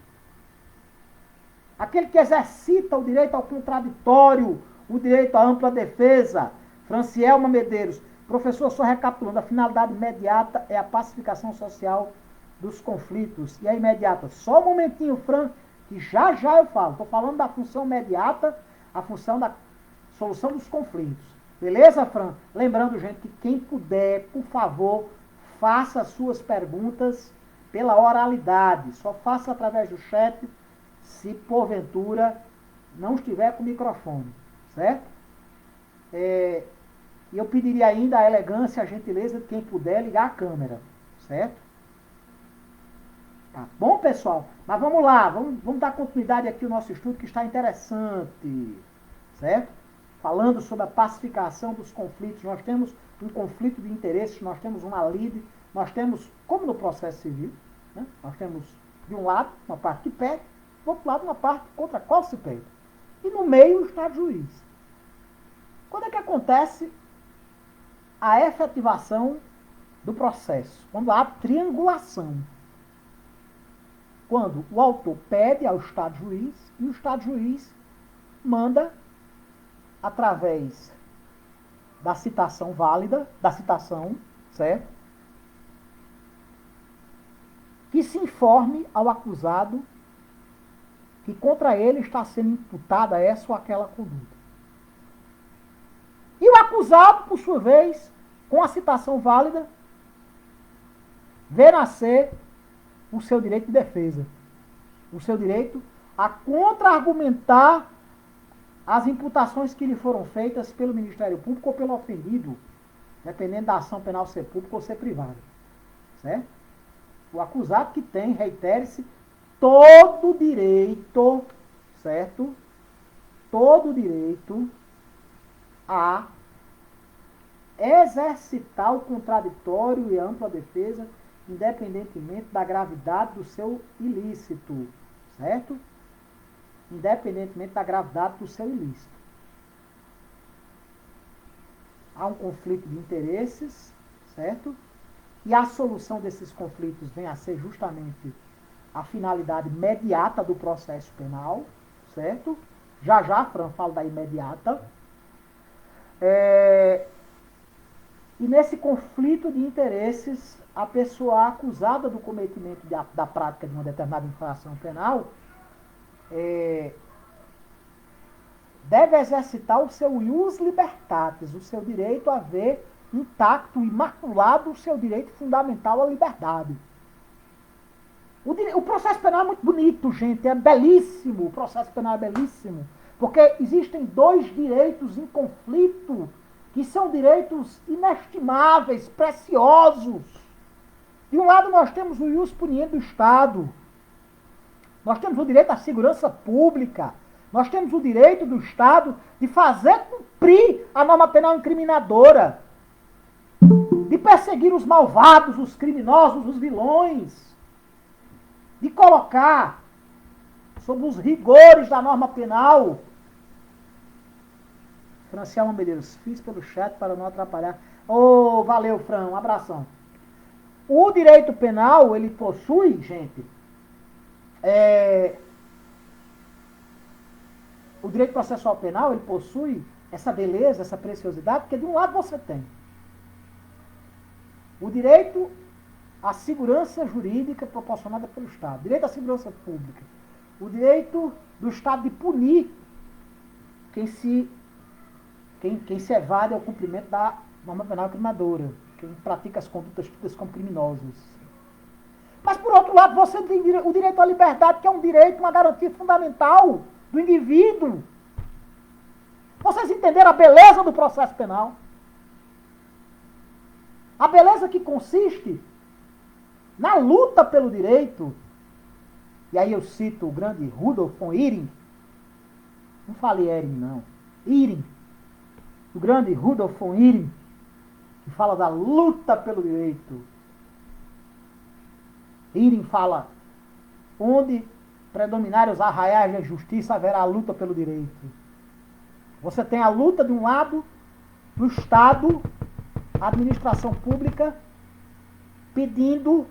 aquele que exercita o direito ao contraditório, o direito à ampla defesa. Francielma Medeiros. Professor, só recapitulando, a finalidade imediata é a pacificação social dos conflitos. E a imediata, só um momentinho, Fran, que já eu falo. Estou falando da função imediata, a função da solução dos conflitos. Beleza, Fran? Lembrando, gente, que quem puder, por favor, faça suas perguntas pela oralidade. Só faça através do chat, se porventura não estiver com o microfone, certo? E eu pediria ainda a elegância, a gentileza de quem puder ligar a câmera, certo? Tá bom, pessoal? Mas vamos lá, vamos dar continuidade aqui ao nosso estudo que está interessante, certo? Falando sobre a pacificação dos conflitos. Nós temos um conflito de interesses, nós temos uma lide, nós temos, como no processo civil, né? Nós temos, de um lado, uma parte que pede, do outro lado, uma parte contra a qual se pede. E no meio, o Estado juiz. Quando é que acontece a efetivação do processo? Quando há triangulação. Quando o autor pede ao Estado juiz e o Estado juiz manda, através da citação válida, da citação, certo? Que se informe ao acusado que contra ele está sendo imputada essa ou aquela conduta. E o acusado, por sua vez, com a citação válida, vê nascer o seu direito de defesa, o seu direito a contra-argumentar as imputações que lhe foram feitas pelo Ministério Público ou pelo ofendido, dependendo da ação penal ser pública ou ser privada. Certo? O acusado que tem, reitere-se, todo o direito, certo? Todo o direito a exercitar o contraditório e a ampla defesa, independentemente da gravidade do seu ilícito, certo? Independentemente da gravidade do seu ilícito. Há um conflito de interesses, certo? E a solução desses conflitos vem a ser justamente a finalidade imediata do processo penal, certo? Já já, Fran, falo da imediata. E nesse conflito de interesses, a pessoa acusada do cometimento da prática de uma determinada infração penal deve exercitar o seu ius libertatis, o seu direito a ver intacto, imaculado, o seu direito fundamental à liberdade. O processo penal é muito bonito, gente, é belíssimo, o processo penal é belíssimo, porque existem dois direitos em conflito, que são direitos inestimáveis, preciosos. De um lado nós temos o ius puniendi do Estado, nós temos o direito à segurança pública, nós temos o direito do Estado de fazer cumprir a norma penal incriminadora, de perseguir os malvados, os criminosos, os vilões, de colocar sob os rigores da norma penal. Franciel Medeiros, fiz pelo chat para não atrapalhar. Oh, valeu, Fran, um abração. O direito penal, ele possui, gente, o direito processual penal, ele possui essa beleza, essa preciosidade, porque de um lado você tem o direito à segurança jurídica proporcionada pelo Estado, direito à segurança pública, o direito do Estado de punir quem se evade ao cumprimento da norma penal incriminadora, quem pratica as condutas tidas como criminosas. Mas, por outro lado, você tem o direito à liberdade, que é um direito, uma garantia fundamental do indivíduo. Vocês entenderam a beleza do processo penal? A beleza que consiste na luta pelo direito. E aí eu cito o grande Rudolf von Ihring. Não fale Ehring, não. Ihring. O grande Rudolf von Ihring, que fala da luta pelo direito. Ihring fala, onde predominarem os arraiais da justiça, haverá a luta pelo direito. Você tem a luta de um lado do Estado, a administração pública, pedindo,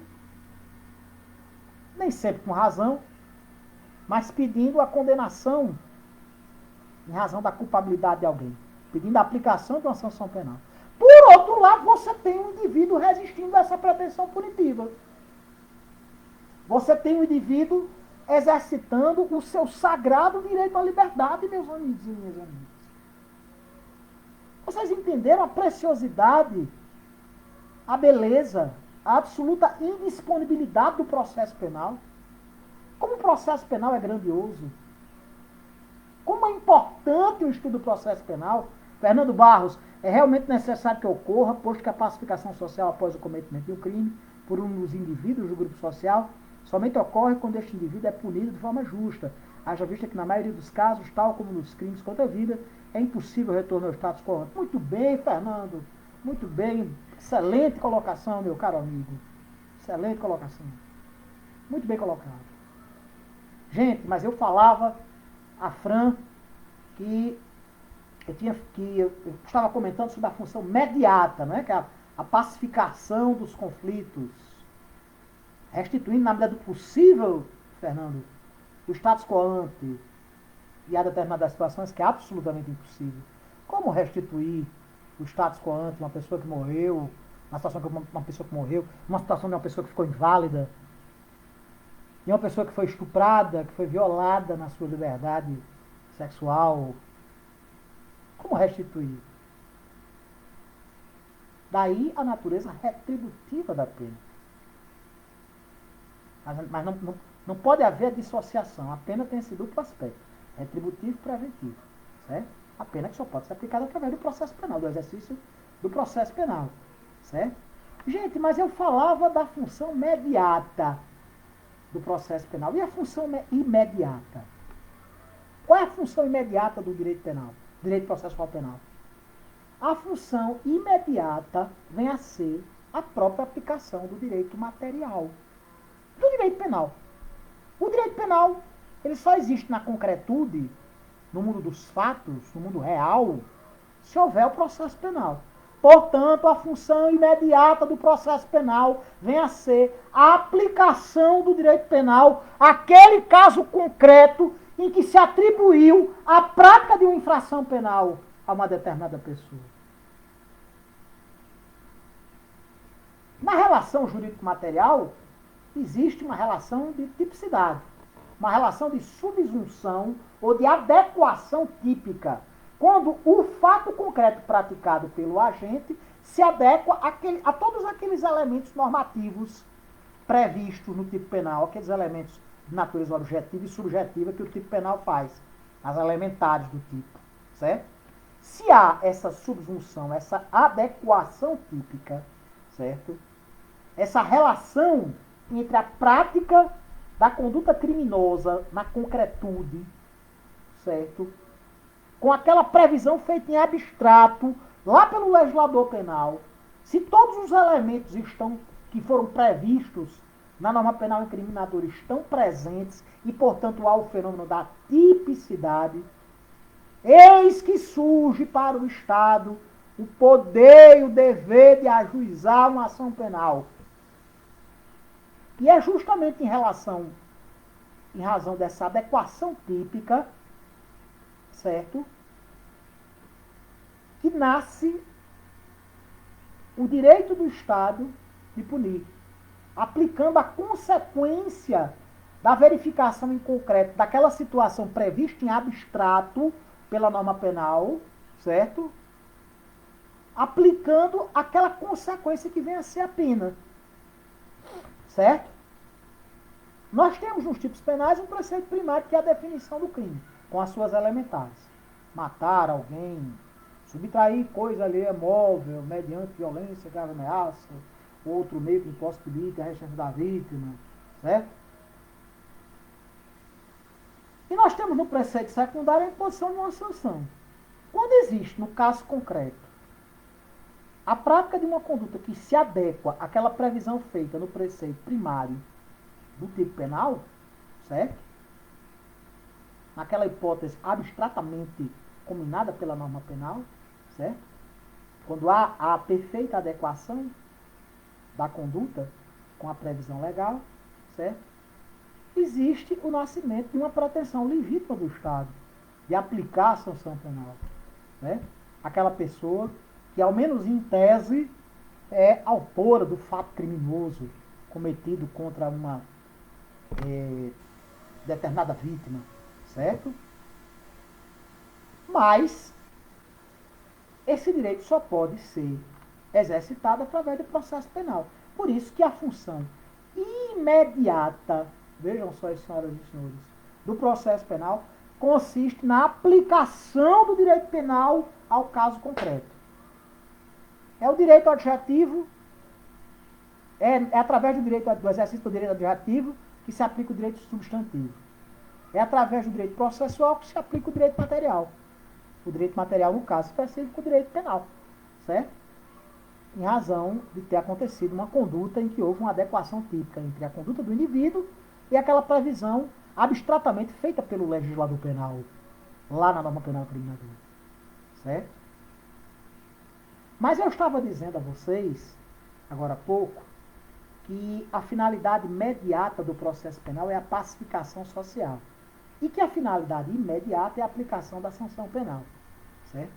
nem sempre com razão, mas pedindo a condenação em razão da culpabilidade de alguém, pedindo a aplicação de uma sanção penal. Por outro lado, você tem um indivíduo resistindo a essa pretensão punitiva. Você tem um indivíduo exercitando o seu sagrado direito à liberdade, meus amigos e minhas amigas. Vocês entenderam a preciosidade, a beleza, a absoluta indisponibilidade do processo penal? Como o processo penal é grandioso? Como é importante o estudo do processo penal? Fernando Barros, é realmente necessário que ocorra, posto que a pacificação social após o cometimento de um crime por um dos indivíduos do grupo social somente ocorre quando este indivíduo é punido de forma justa, haja vista que na maioria dos casos, tal como nos crimes contra a vida, é impossível o retorno ao status quo. Muito bem, Fernando, muito bem, excelente colocação, meu caro amigo, excelente colocação, muito bem colocado. Gente, mas eu falava a Fran que eu estava comentando sobre a função mediata, né, que é a pacificação dos conflitos, restituindo, na medida do possível, Fernando, o status quo ante, e há determinadas situações que é absolutamente impossível. Como restituir o status quo ante uma pessoa que morreu, uma situação de uma pessoa que morreu, uma situação de uma pessoa que ficou inválida, e uma pessoa que foi estuprada, que foi violada na sua liberdade sexual? Como restituir? Daí a natureza retributiva da pena. Mas não pode haver dissociação. A pena tem esse duplo aspecto, retributivo e preventivo. Certo? A pena que só pode ser aplicada através do processo penal, do exercício do processo penal. Certo? Gente, mas eu falava da função mediata do processo penal. E a função imediata? Qual é a função imediata do direito penal? Direito processual penal? a função imediata vem a ser a própria aplicação do direito material, do direito penal. O direito penal, ele só existe na concretude, no mundo dos fatos, no mundo real, se houver o processo penal. Portanto, a função imediata do processo penal vem a ser a aplicação do direito penal àquele caso concreto em que se atribuiu a prática de uma infração penal a uma determinada pessoa. Na relação jurídico-material, existe uma relação de tipicidade, uma relação de subsunção ou de adequação típica, quando o fato concreto praticado pelo agente se adequa a todos aqueles elementos normativos previstos no tipo penal, aqueles elementos de natureza objetiva e subjetiva que o tipo penal faz, as elementares do tipo, certo? Se há essa subsunção, essa adequação típica, certo? Essa relação entre a prática da conduta criminosa na concretude, certo? Com aquela previsão feita em abstrato, lá pelo legislador penal, se todos os elementos que foram previstos na norma penal incriminadora estão presentes e, portanto, há o fenômeno da tipicidade, eis que surge para o Estado o poder e o dever de ajuizar uma ação penal. E é justamente em razão dessa adequação típica, certo? Que nasce o direito do Estado de punir, aplicando a consequência da verificação em concreto daquela situação prevista em abstrato pela norma penal, certo? Aplicando aquela consequência que vem a ser a pena, certo? Nós temos nos tipos penais um preceito primário que é a definição do crime, com as suas elementares. Matar alguém, subtrair coisa alheia móvel, mediante violência, grave ameaça, outro meio que impossibilite a resistência da vítima, certo? E nós temos no preceito secundário a imposição de uma sanção. Quando existe, no caso concreto, a prática de uma conduta que se adequa àquela previsão feita no preceito primário do tipo penal, certo? Naquela hipótese abstratamente combinada pela norma penal, certo? Quando há a perfeita adequação da conduta com a previsão legal, certo? Existe o nascimento de uma pretensão legítima do Estado de aplicar a sanção penal, né? Aquela pessoa que, ao menos em tese, é autora do fato criminoso cometido contra uma determinada vítima, certo? Mas esse direito só pode ser exercitado através do processo penal. Por isso que a função imediata, vejam só, senhoras e senhores, do processo penal consiste na aplicação do direito penal ao caso concreto. É o direito adjetivo, é através do exercício do direito adjetivo que se aplica o direito substantivo. É através do direito processual que se aplica o direito material. O direito material, no caso específico, o direito penal, certo? Em razão de ter acontecido uma conduta em que houve uma adequação típica entre a conduta do indivíduo e aquela previsão abstratamente feita pelo legislador penal, lá na norma penal incriminadora, certo? Mas eu estava dizendo a vocês, agora há pouco, que a finalidade imediata do processo penal é a pacificação social. E que a finalidade imediata é a aplicação da sanção penal, certo?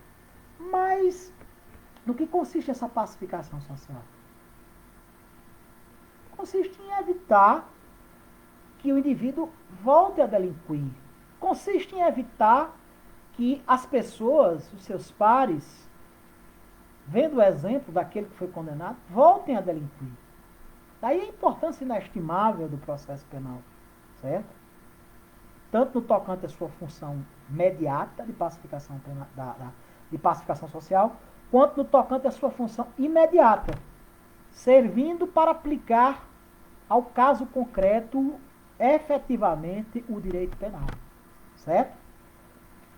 Mas no que consiste essa pacificação social? Consiste em evitar que o indivíduo volte a delinquir. Consiste em evitar que as pessoas, os seus pares, vendo o exemplo daquele que foi condenado, voltem a delinquir. Daí a importância inestimável do processo penal, certo? Tanto no tocante à sua função imediata de pacificação, de pacificação social, quanto no tocante à sua função imediata, servindo para aplicar ao caso concreto efetivamente o direito penal, certo?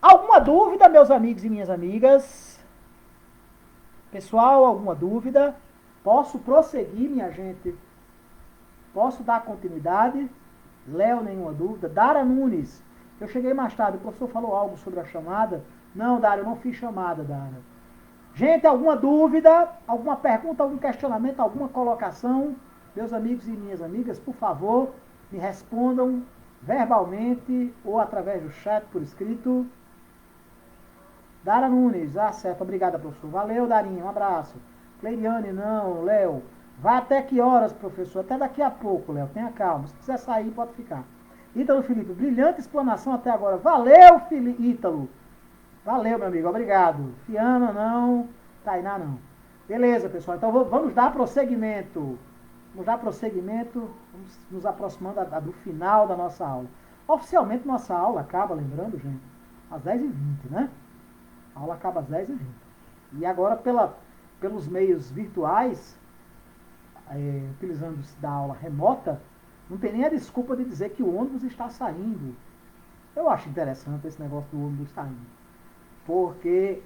Alguma dúvida, meus amigos e minhas amigas? Pessoal, alguma dúvida? Posso prosseguir, minha gente? Posso dar continuidade? Léo, nenhuma dúvida? Dara Nunes, eu cheguei mais tarde, o professor falou algo sobre a chamada? Não, Dara, eu não fiz chamada, Dara. Gente, alguma dúvida, alguma pergunta, algum questionamento, alguma colocação? Meus amigos e minhas amigas, por favor, me respondam verbalmente ou através do chat por escrito. Dara Nunes, certo, obrigada, professor. Valeu, Darinha, um abraço. Cleiriane, não, Léo. Vai até que horas, professor? Até daqui a pouco, Léo, tenha calma. Se quiser sair, pode ficar. Ítalo Felipe, brilhante explanação até agora. Valeu, Ítalo. Valeu, meu amigo, obrigado. Fiana, não. Tainá, não. Beleza, pessoal, então vamos dar prosseguimento. Vamos nos aproximando do final da nossa aula. Oficialmente, nossa aula acaba, lembrando, gente, às 10h20, né? A aula acaba às 10h20. E agora, pelos meios virtuais, utilizando-se da aula remota, não tem nem a desculpa de dizer que o ônibus está saindo. Eu acho interessante esse negócio do ônibus saindo. Porque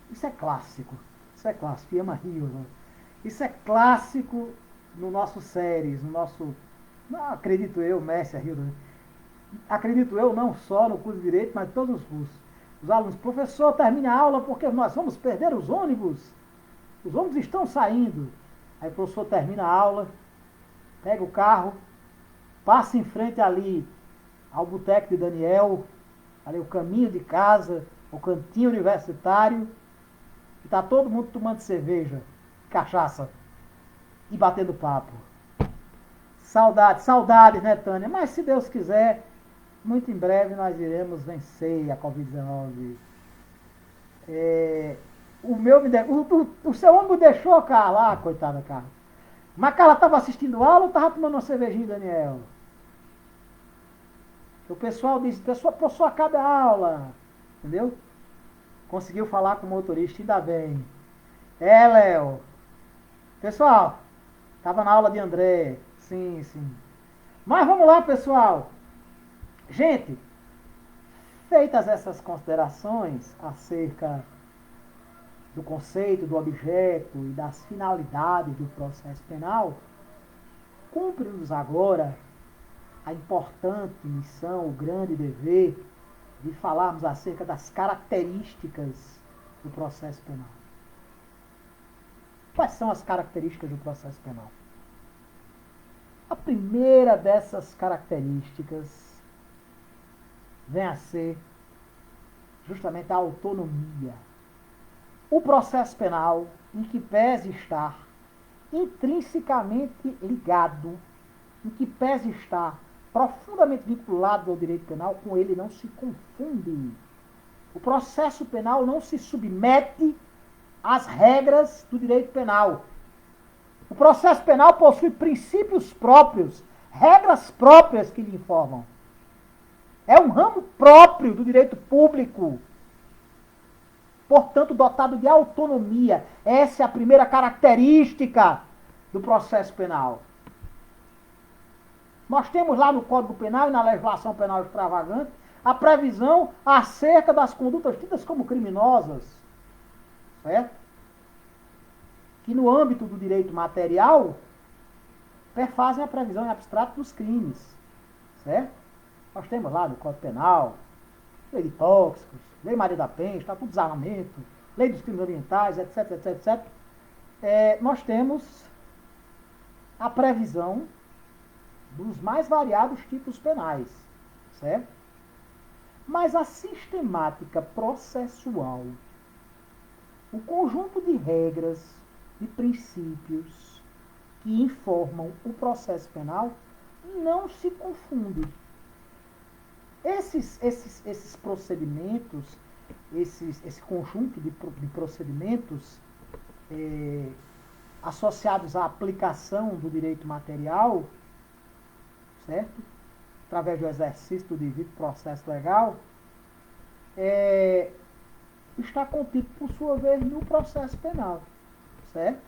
isso é clássico. Fiamma Rio, né? Isso é clássico no nosso séries, no nosso... Não, acredito eu, Messi Rio, né? Acredito eu, não só no curso de Direito, mas todos os cursos. Os alunos, professor, termine a aula porque nós vamos perder os ônibus. Os ônibus estão saindo. Aí o professor termina a aula, pega o carro, passa em frente ali ao boteco de Daniel, ali o caminho de casa, o cantinho universitário, e está todo mundo tomando cerveja, cachaça e batendo papo. Saudades, né, Tânia? Mas se Deus quiser, muito em breve nós iremos vencer a Covid-19. O seu homem deixou a Carla lá, coitada Carla. Mas a Carla estava assistindo aula ou estava tomando uma cervejinha, Daniel? O pessoal disse, professor, acabe a aula. Entendeu? Conseguiu falar com o motorista, ainda bem. Léo. Pessoal, estava na aula de André. Sim. Mas vamos lá, pessoal. Gente, feitas essas considerações acerca do conceito, do objeto e das finalidades do processo penal, cumpre-nos agora a importante missão, o grande dever de falarmos acerca das características do processo penal. Quais são as características do processo penal? A primeira dessas características vem a ser justamente a autonomia. O processo penal, em que pese estar intrinsecamente ligado, em que pese estar profundamente vinculado ao direito penal, com ele não se confunde. O processo penal não se submete às regras do direito penal. O processo penal possui princípios próprios, regras próprias que lhe informam. É um ramo próprio do direito público, portanto, dotado de autonomia. Essa é a primeira característica do processo penal. Nós temos lá no Código Penal e na legislação penal extravagante a previsão acerca das condutas tidas como criminosas, certo? Que no âmbito do direito material perfazem a previsão em abstrato dos crimes, certo? Nós temos lá no Código Penal, lei de tóxicos, lei Maria da Penha, Estatuto do Desarmamento, lei dos crimes ambientais, etc. Nós temos a previsão dos mais variados tipos penais, certo? Mas a sistemática processual, o conjunto de regras e princípios que informam o processo penal não se confunde. Esses procedimentos, esse conjunto de procedimentos associados à aplicação do direito material, certo? Através do exercício do devido processo legal, está contido, por sua vez, no processo penal, certo?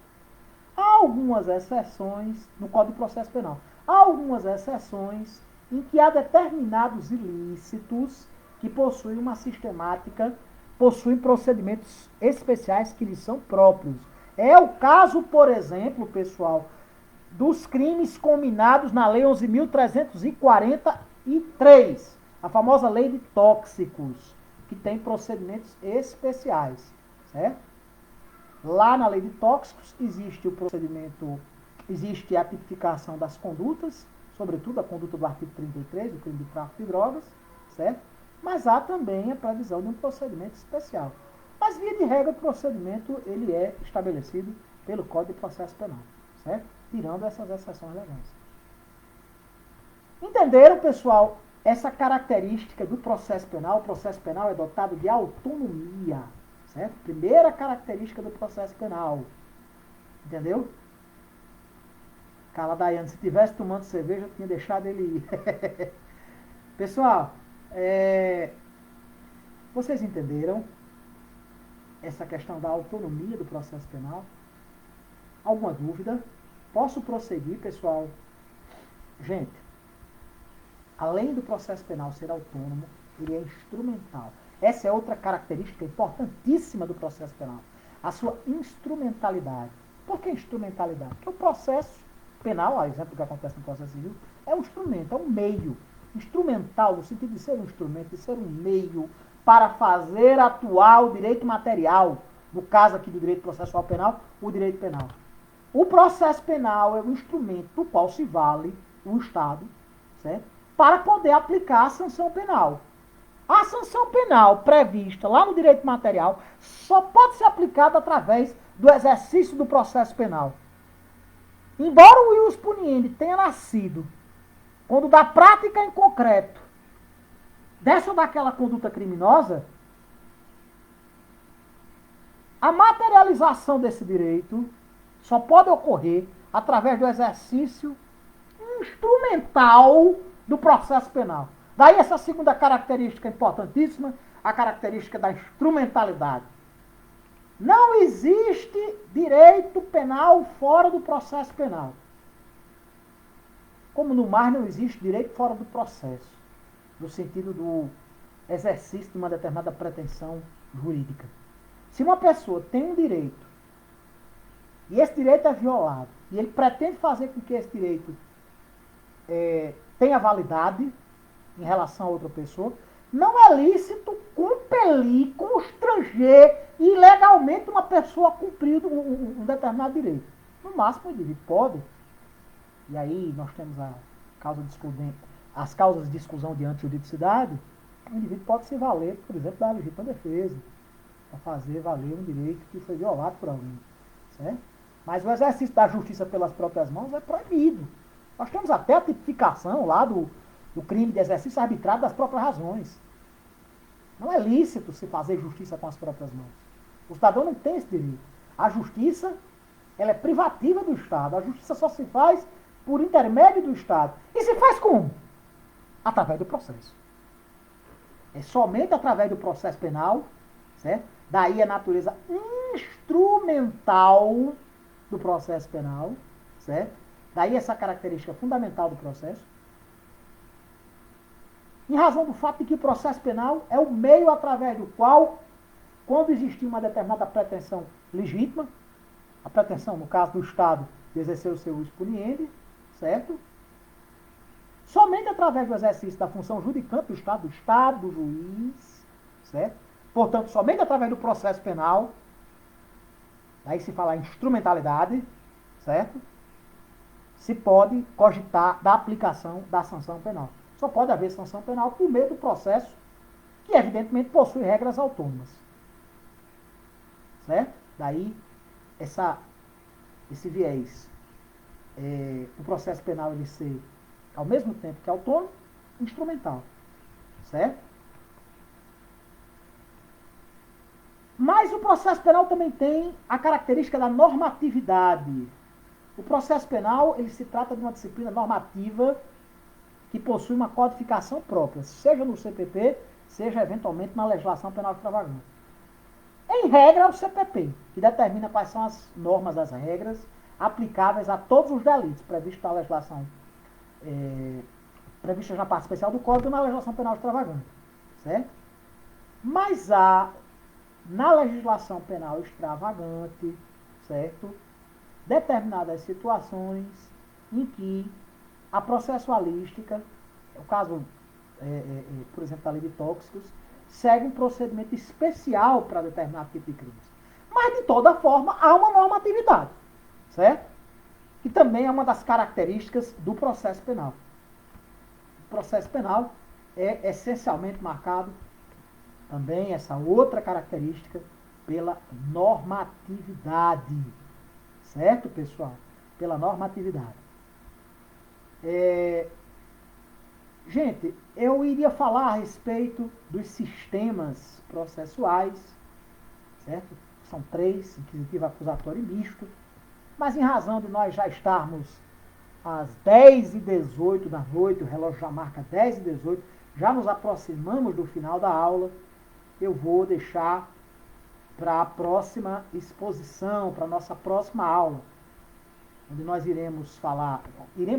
Há algumas exceções no Código de Processo Penal. Há algumas exceções em que há determinados ilícitos que possuem uma sistemática possuem procedimentos especiais que lhes são próprios. É o caso, por exemplo, pessoal, dos crimes combinados na Lei 11.343, a famosa Lei de Tóxicos, que tem procedimentos especiais, certo? Lá na Lei de Tóxicos existe o procedimento, existe a tipificação das condutas, sobretudo a conduta do artigo 33, o crime de tráfico de drogas, certo? Mas há também a previsão de um procedimento especial. Mas, via de regra, o procedimento ele é estabelecido pelo Código de Processo Penal, certo? Tirando essas exceções legais. Entenderam, pessoal, essa característica do processo penal? O processo penal é dotado de autonomia, certo? Primeira característica do processo penal. Entendeu? Carla Daiane, se tivesse tomando cerveja, eu tinha deixado ele ir. Pessoal, vocês entenderam essa questão da autonomia do processo penal? Alguma dúvida? Posso prosseguir, pessoal? Gente, além do processo penal ser autônomo, ele é instrumental. Essa é outra característica importantíssima do processo penal. A sua instrumentalidade. Por que instrumentalidade? Porque o processo penal, a exemplo do que acontece no processo civil, é um instrumento, é um meio. Instrumental, no sentido de ser um instrumento, de ser um meio para fazer atuar o direito material. No caso aqui do direito processual penal, o direito penal. O processo penal é um instrumento do qual se vale o Estado, certo? Para poder aplicar a sanção penal. A sanção penal prevista lá no direito material só pode ser aplicada através do exercício do processo penal. Embora o ius puniendi tenha nascido quando da prática em concreto dessa ou daquela conduta criminosa, a materialização desse direito só pode ocorrer através do exercício instrumental do processo penal. Daí essa segunda característica importantíssima, a característica da instrumentalidade. Não existe direito penal fora do processo penal. Como no mar não existe direito fora do processo, no sentido do exercício de uma determinada pretensão jurídica. Se uma pessoa tem um direito, e esse direito é violado, e ele pretende fazer com que esse direito tenha validade em relação a outra pessoa, não é lícito compelir, constranger ilegalmente uma pessoa a cumprir um determinado direito. No máximo, o indivíduo pode, e aí nós temos as causas de exclusão de antijuridicidade, o indivíduo pode se valer, por exemplo, da legítima defesa, para fazer valer um direito que foi violado por alguém. Certo? Mas o exercício da justiça pelas próprias mãos é proibido. Nós temos até a tipificação lá do crime de exercício arbitrário das próprias razões. Não é lícito se fazer justiça com as próprias mãos. O cidadão não tem esse direito. A justiça, ela é privativa do Estado. A justiça só se faz por intermédio do Estado. E se faz como? Através do processo. É somente através do processo penal, certo? Daí a natureza instrumental do processo penal, certo? Daí essa característica fundamental do processo. Em razão do fato de que o processo penal é o meio através do qual, quando existir uma determinada pretensão legítima, a pretensão, no caso do Estado, de exercer o seu ius puniendi, certo? Somente através do exercício da função judicante do Estado, do juiz, certo? Portanto, somente através do processo penal, aí se fala em instrumentalidade, certo? Se pode cogitar da aplicação da sanção penal. Só pode haver sanção penal por meio do processo, que evidentemente possui regras autônomas. Certo? Daí, esse viés do processo penal ele ser, ao mesmo tempo que autônomo, instrumental. Certo? Mas o processo penal também tem a característica da normatividade. O processo penal, ele se trata de uma disciplina normativa que possui uma codificação própria, seja no CPP, seja eventualmente na legislação penal extravagante. Em regra, é o CPP, que determina quais são as normas das regras aplicáveis a todos os delitos previstos na legislação, previstos na parte especial do Código e na legislação penal extravagante. Certo? Mas há na legislação penal extravagante, certo? Determinadas situações em que a processualística, o caso, por exemplo, da lei de tóxicos, segue um procedimento especial para determinado tipo de crimes. Mas, de toda forma, há uma normatividade, certo? Que também é uma das características do processo penal. O processo penal é essencialmente marcado também, essa outra característica, pela normatividade. Certo, pessoal? Pela normatividade. Gente, eu iria falar a respeito dos sistemas processuais, certo? São 3, inquisitivo, acusatório e misto, mas em razão de nós já estarmos às 10h18 da noite, o relógio já marca 10h18, já nos aproximamos do final da aula, eu vou deixar para a próxima exposição, para a nossa próxima aula, onde nós iremos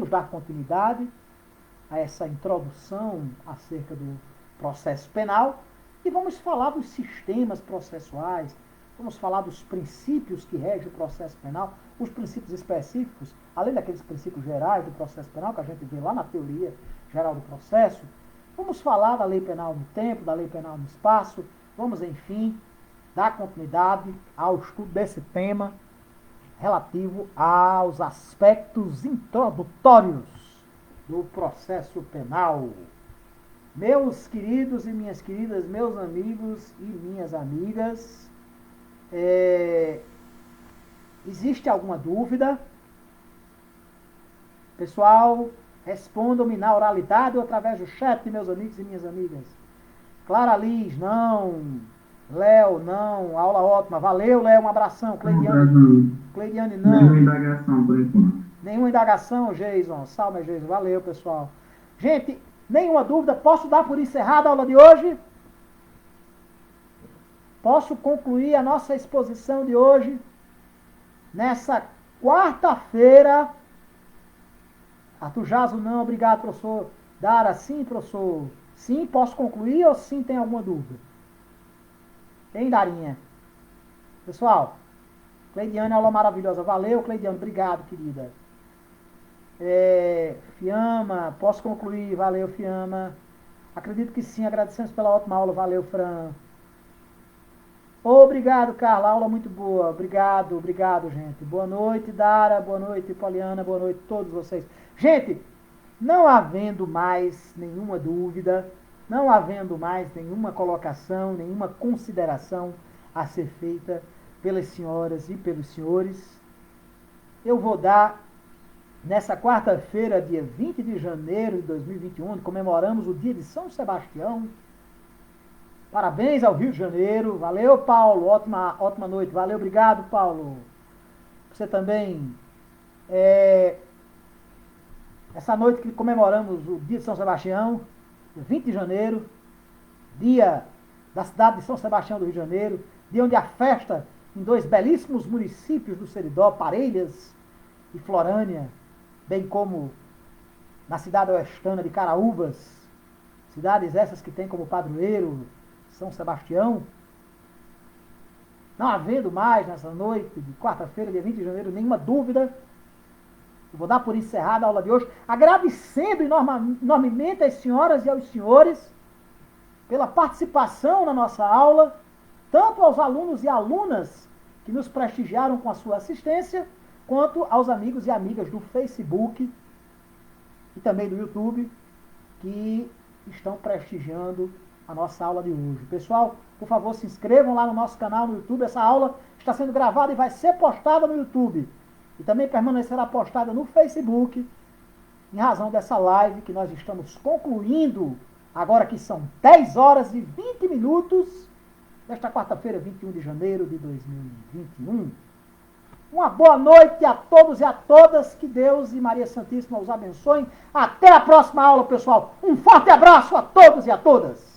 dar continuidade a essa introdução acerca do processo penal e vamos falar dos sistemas processuais, vamos falar dos princípios que regem o processo penal, os princípios específicos, além daqueles princípios gerais do processo penal que a gente vê lá na teoria geral do processo. Vamos falar da lei penal no tempo, da lei penal no espaço, vamos, enfim, dar continuidade ao estudo desse tema relativo aos aspectos introdutórios do processo penal. Meus queridos e minhas queridas, meus amigos e minhas amigas, existe alguma dúvida? Pessoal, respondam-me na oralidade ou através do chat, meus amigos e minhas amigas. Clara Liz, não. Léo, não. Aula ótima. Valeu, Léo, um abração. Cleidiane, não. Nenhuma indagação, por enquanto. Nenhuma indagação, Jason. Salve, Jason. Valeu, pessoal. Gente, nenhuma dúvida. Posso dar por encerrada a aula de hoje? Posso concluir a nossa exposição de hoje nessa quarta-feira. Arthur Jaso, não. Obrigado, professor. Dara, sim, professor. Sim, posso concluir ou sim tem alguma dúvida? Tem, Darinha? Pessoal, Cleidiane, aula maravilhosa. Valeu, Cleidiane. Obrigado, querida. Fiamma, posso concluir? Valeu, Fiamma. Acredito que sim. Agradecemos pela ótima aula. Valeu, Fran. Obrigado, Carla. Aula muito boa. Obrigado, gente. Boa noite, Dara. Boa noite, Poliana. Boa noite a todos vocês. Gente, não havendo mais nenhuma dúvida, não havendo mais nenhuma colocação, nenhuma consideração a ser feita pelas senhoras e pelos senhores, eu vou dar, nessa quarta-feira, dia 20 de janeiro de 2021, onde comemoramos o dia de São Sebastião. Parabéns ao Rio de Janeiro. Valeu, Paulo. Ótima noite. Valeu, obrigado, Paulo. Você também. Essa noite que comemoramos o dia de São Sebastião, 20 de janeiro, dia da cidade de São Sebastião do Rio de Janeiro, dia onde a festa em 2 belíssimos municípios do Seridó, Parelhas e Florânia, bem como na cidade oestana de Caraúbas, cidades essas que têm como padroeiro São Sebastião. Não havendo mais nessa noite de quarta-feira, dia 20 de janeiro, nenhuma dúvida, eu vou dar por encerrada a aula de hoje, agradecendo enormemente às senhoras e aos senhores pela participação na nossa aula, tanto aos alunos e alunas que nos prestigiaram com a sua assistência, quanto aos amigos e amigas do Facebook e também do YouTube, que estão prestigiando a nossa aula de hoje. Pessoal, por favor, se inscrevam lá no nosso canal no YouTube. Essa aula está sendo gravada e vai ser postada no YouTube. E também permanecerá postada no Facebook, em razão dessa live que nós estamos concluindo, agora que são 10 horas e 20 minutos, desta quarta-feira, 21 de janeiro de 2021. Uma boa noite a todos e a todas, que Deus e Maria Santíssima os abençoem. Até a próxima aula, pessoal. Um forte abraço a todos e a todas.